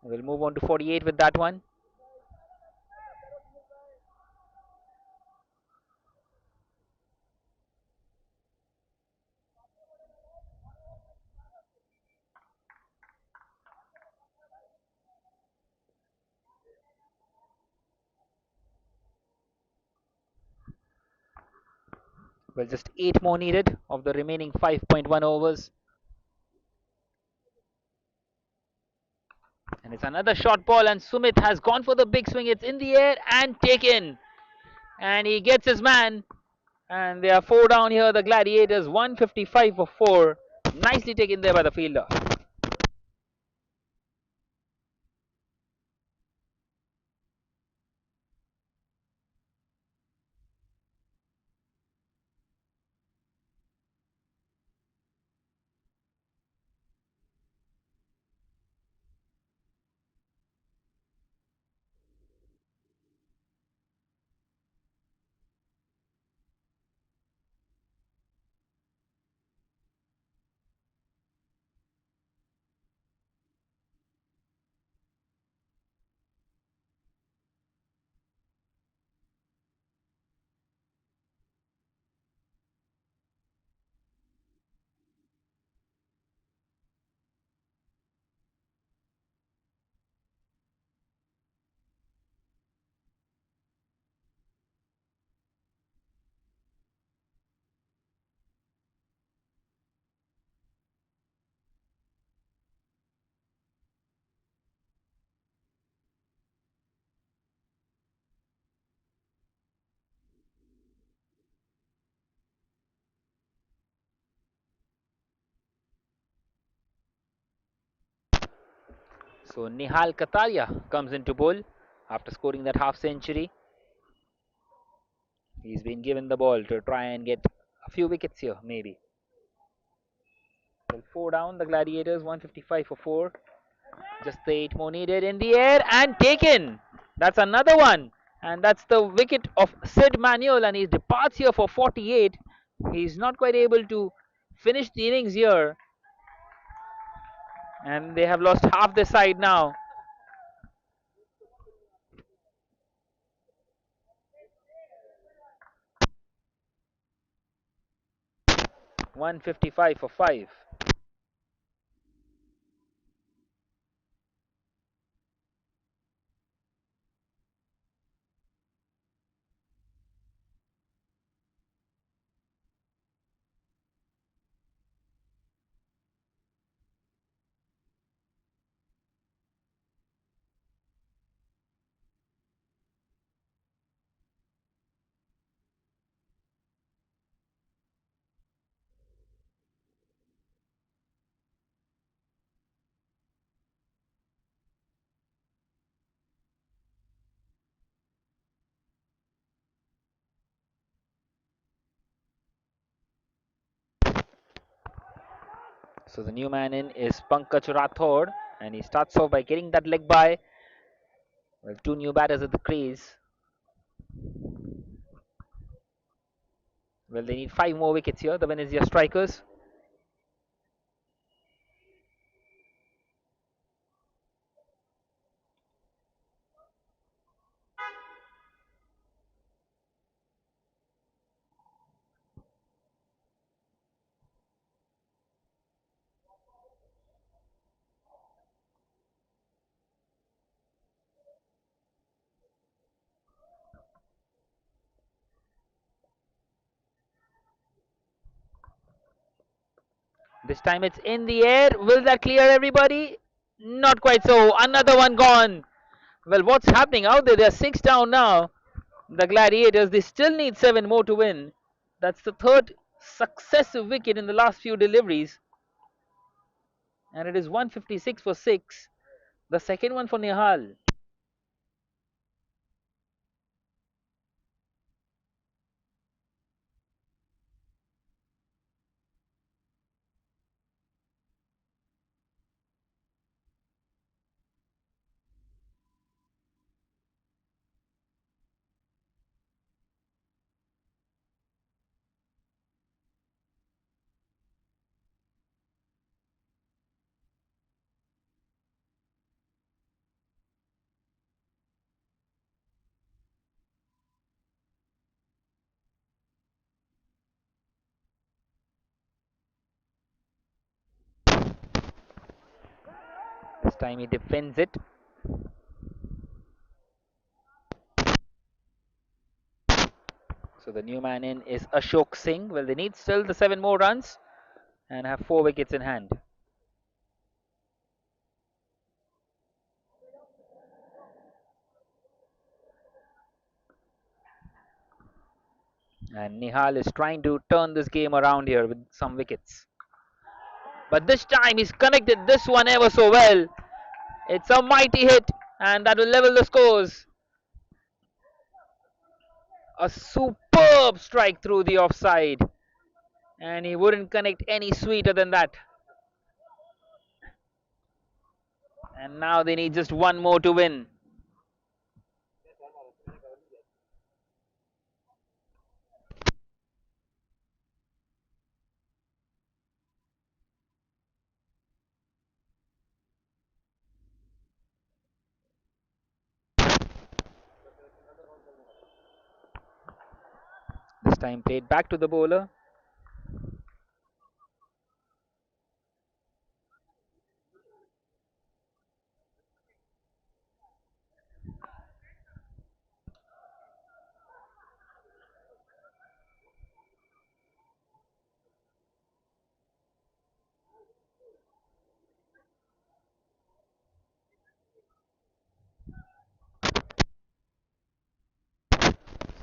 We'll move on to 48 with that one. Well, just 8 more needed of the remaining 5.1 overs. And it's another short ball, and Sumit has gone for the big swing. It's in the air and taken. And he gets his man. And they are 4 down here, the Gladiators, 155 for 4. Nicely taken there by the fielder. So Nihal Kataria comes into bowl after scoring that half century. He's been given the ball to try and get a few wickets here, maybe. Well, 4 down, the Gladiators, 155 for 4. Just the 8 more needed in the air and taken. That's another one. And that's the wicket of Sid Manuel, and he departs here for 48. He's not quite able to finish the innings here. And they have lost half the side now. $155 for 5. So the new man in is Pankaj Rathod, and he starts off by getting that leg by. Well, two new batters at the crease. Well, they need 5 more wickets here, the Venezia strikers. This time it's in the air. Will that clear everybody? Not quite so. Another one gone. Well, what's happening out there? They're 6 down now. The Gladiators, they still need 7 more to win. That's the third successive wicket in the last few deliveries. And it is 156 for 6. The second one for Nihal. This time he defends it. So the new man in is Ashok Singh. Well, they need still the 7 more runs and have 4 wickets in hand. And Nihal is trying to turn this game around here with some wickets. But this time he's connected this one ever so well. It's a mighty hit, and that will level the scores. A superb strike through the offside, and he wouldn't connect any sweeter than that. And now they need just 1 more to win. This time played back to the bowler.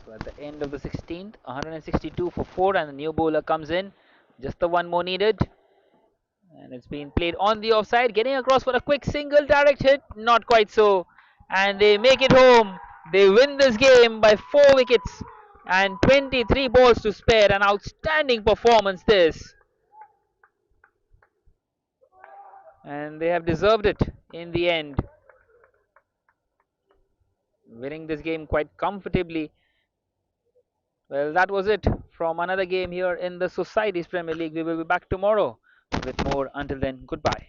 So at the end of the 16th, 162 for 4, and the new bowler comes in. Just the 1 more needed. And it's been played on the offside, getting across for a quick single direct hit. Not quite so. And they make it home. They win this game by 4 wickets and 23 balls to spare. An outstanding performance, this. And they have deserved it in the end, winning this game quite comfortably. Well, that was it from another game here in the Societies Premier League. We will be back tomorrow with more. Until then, goodbye.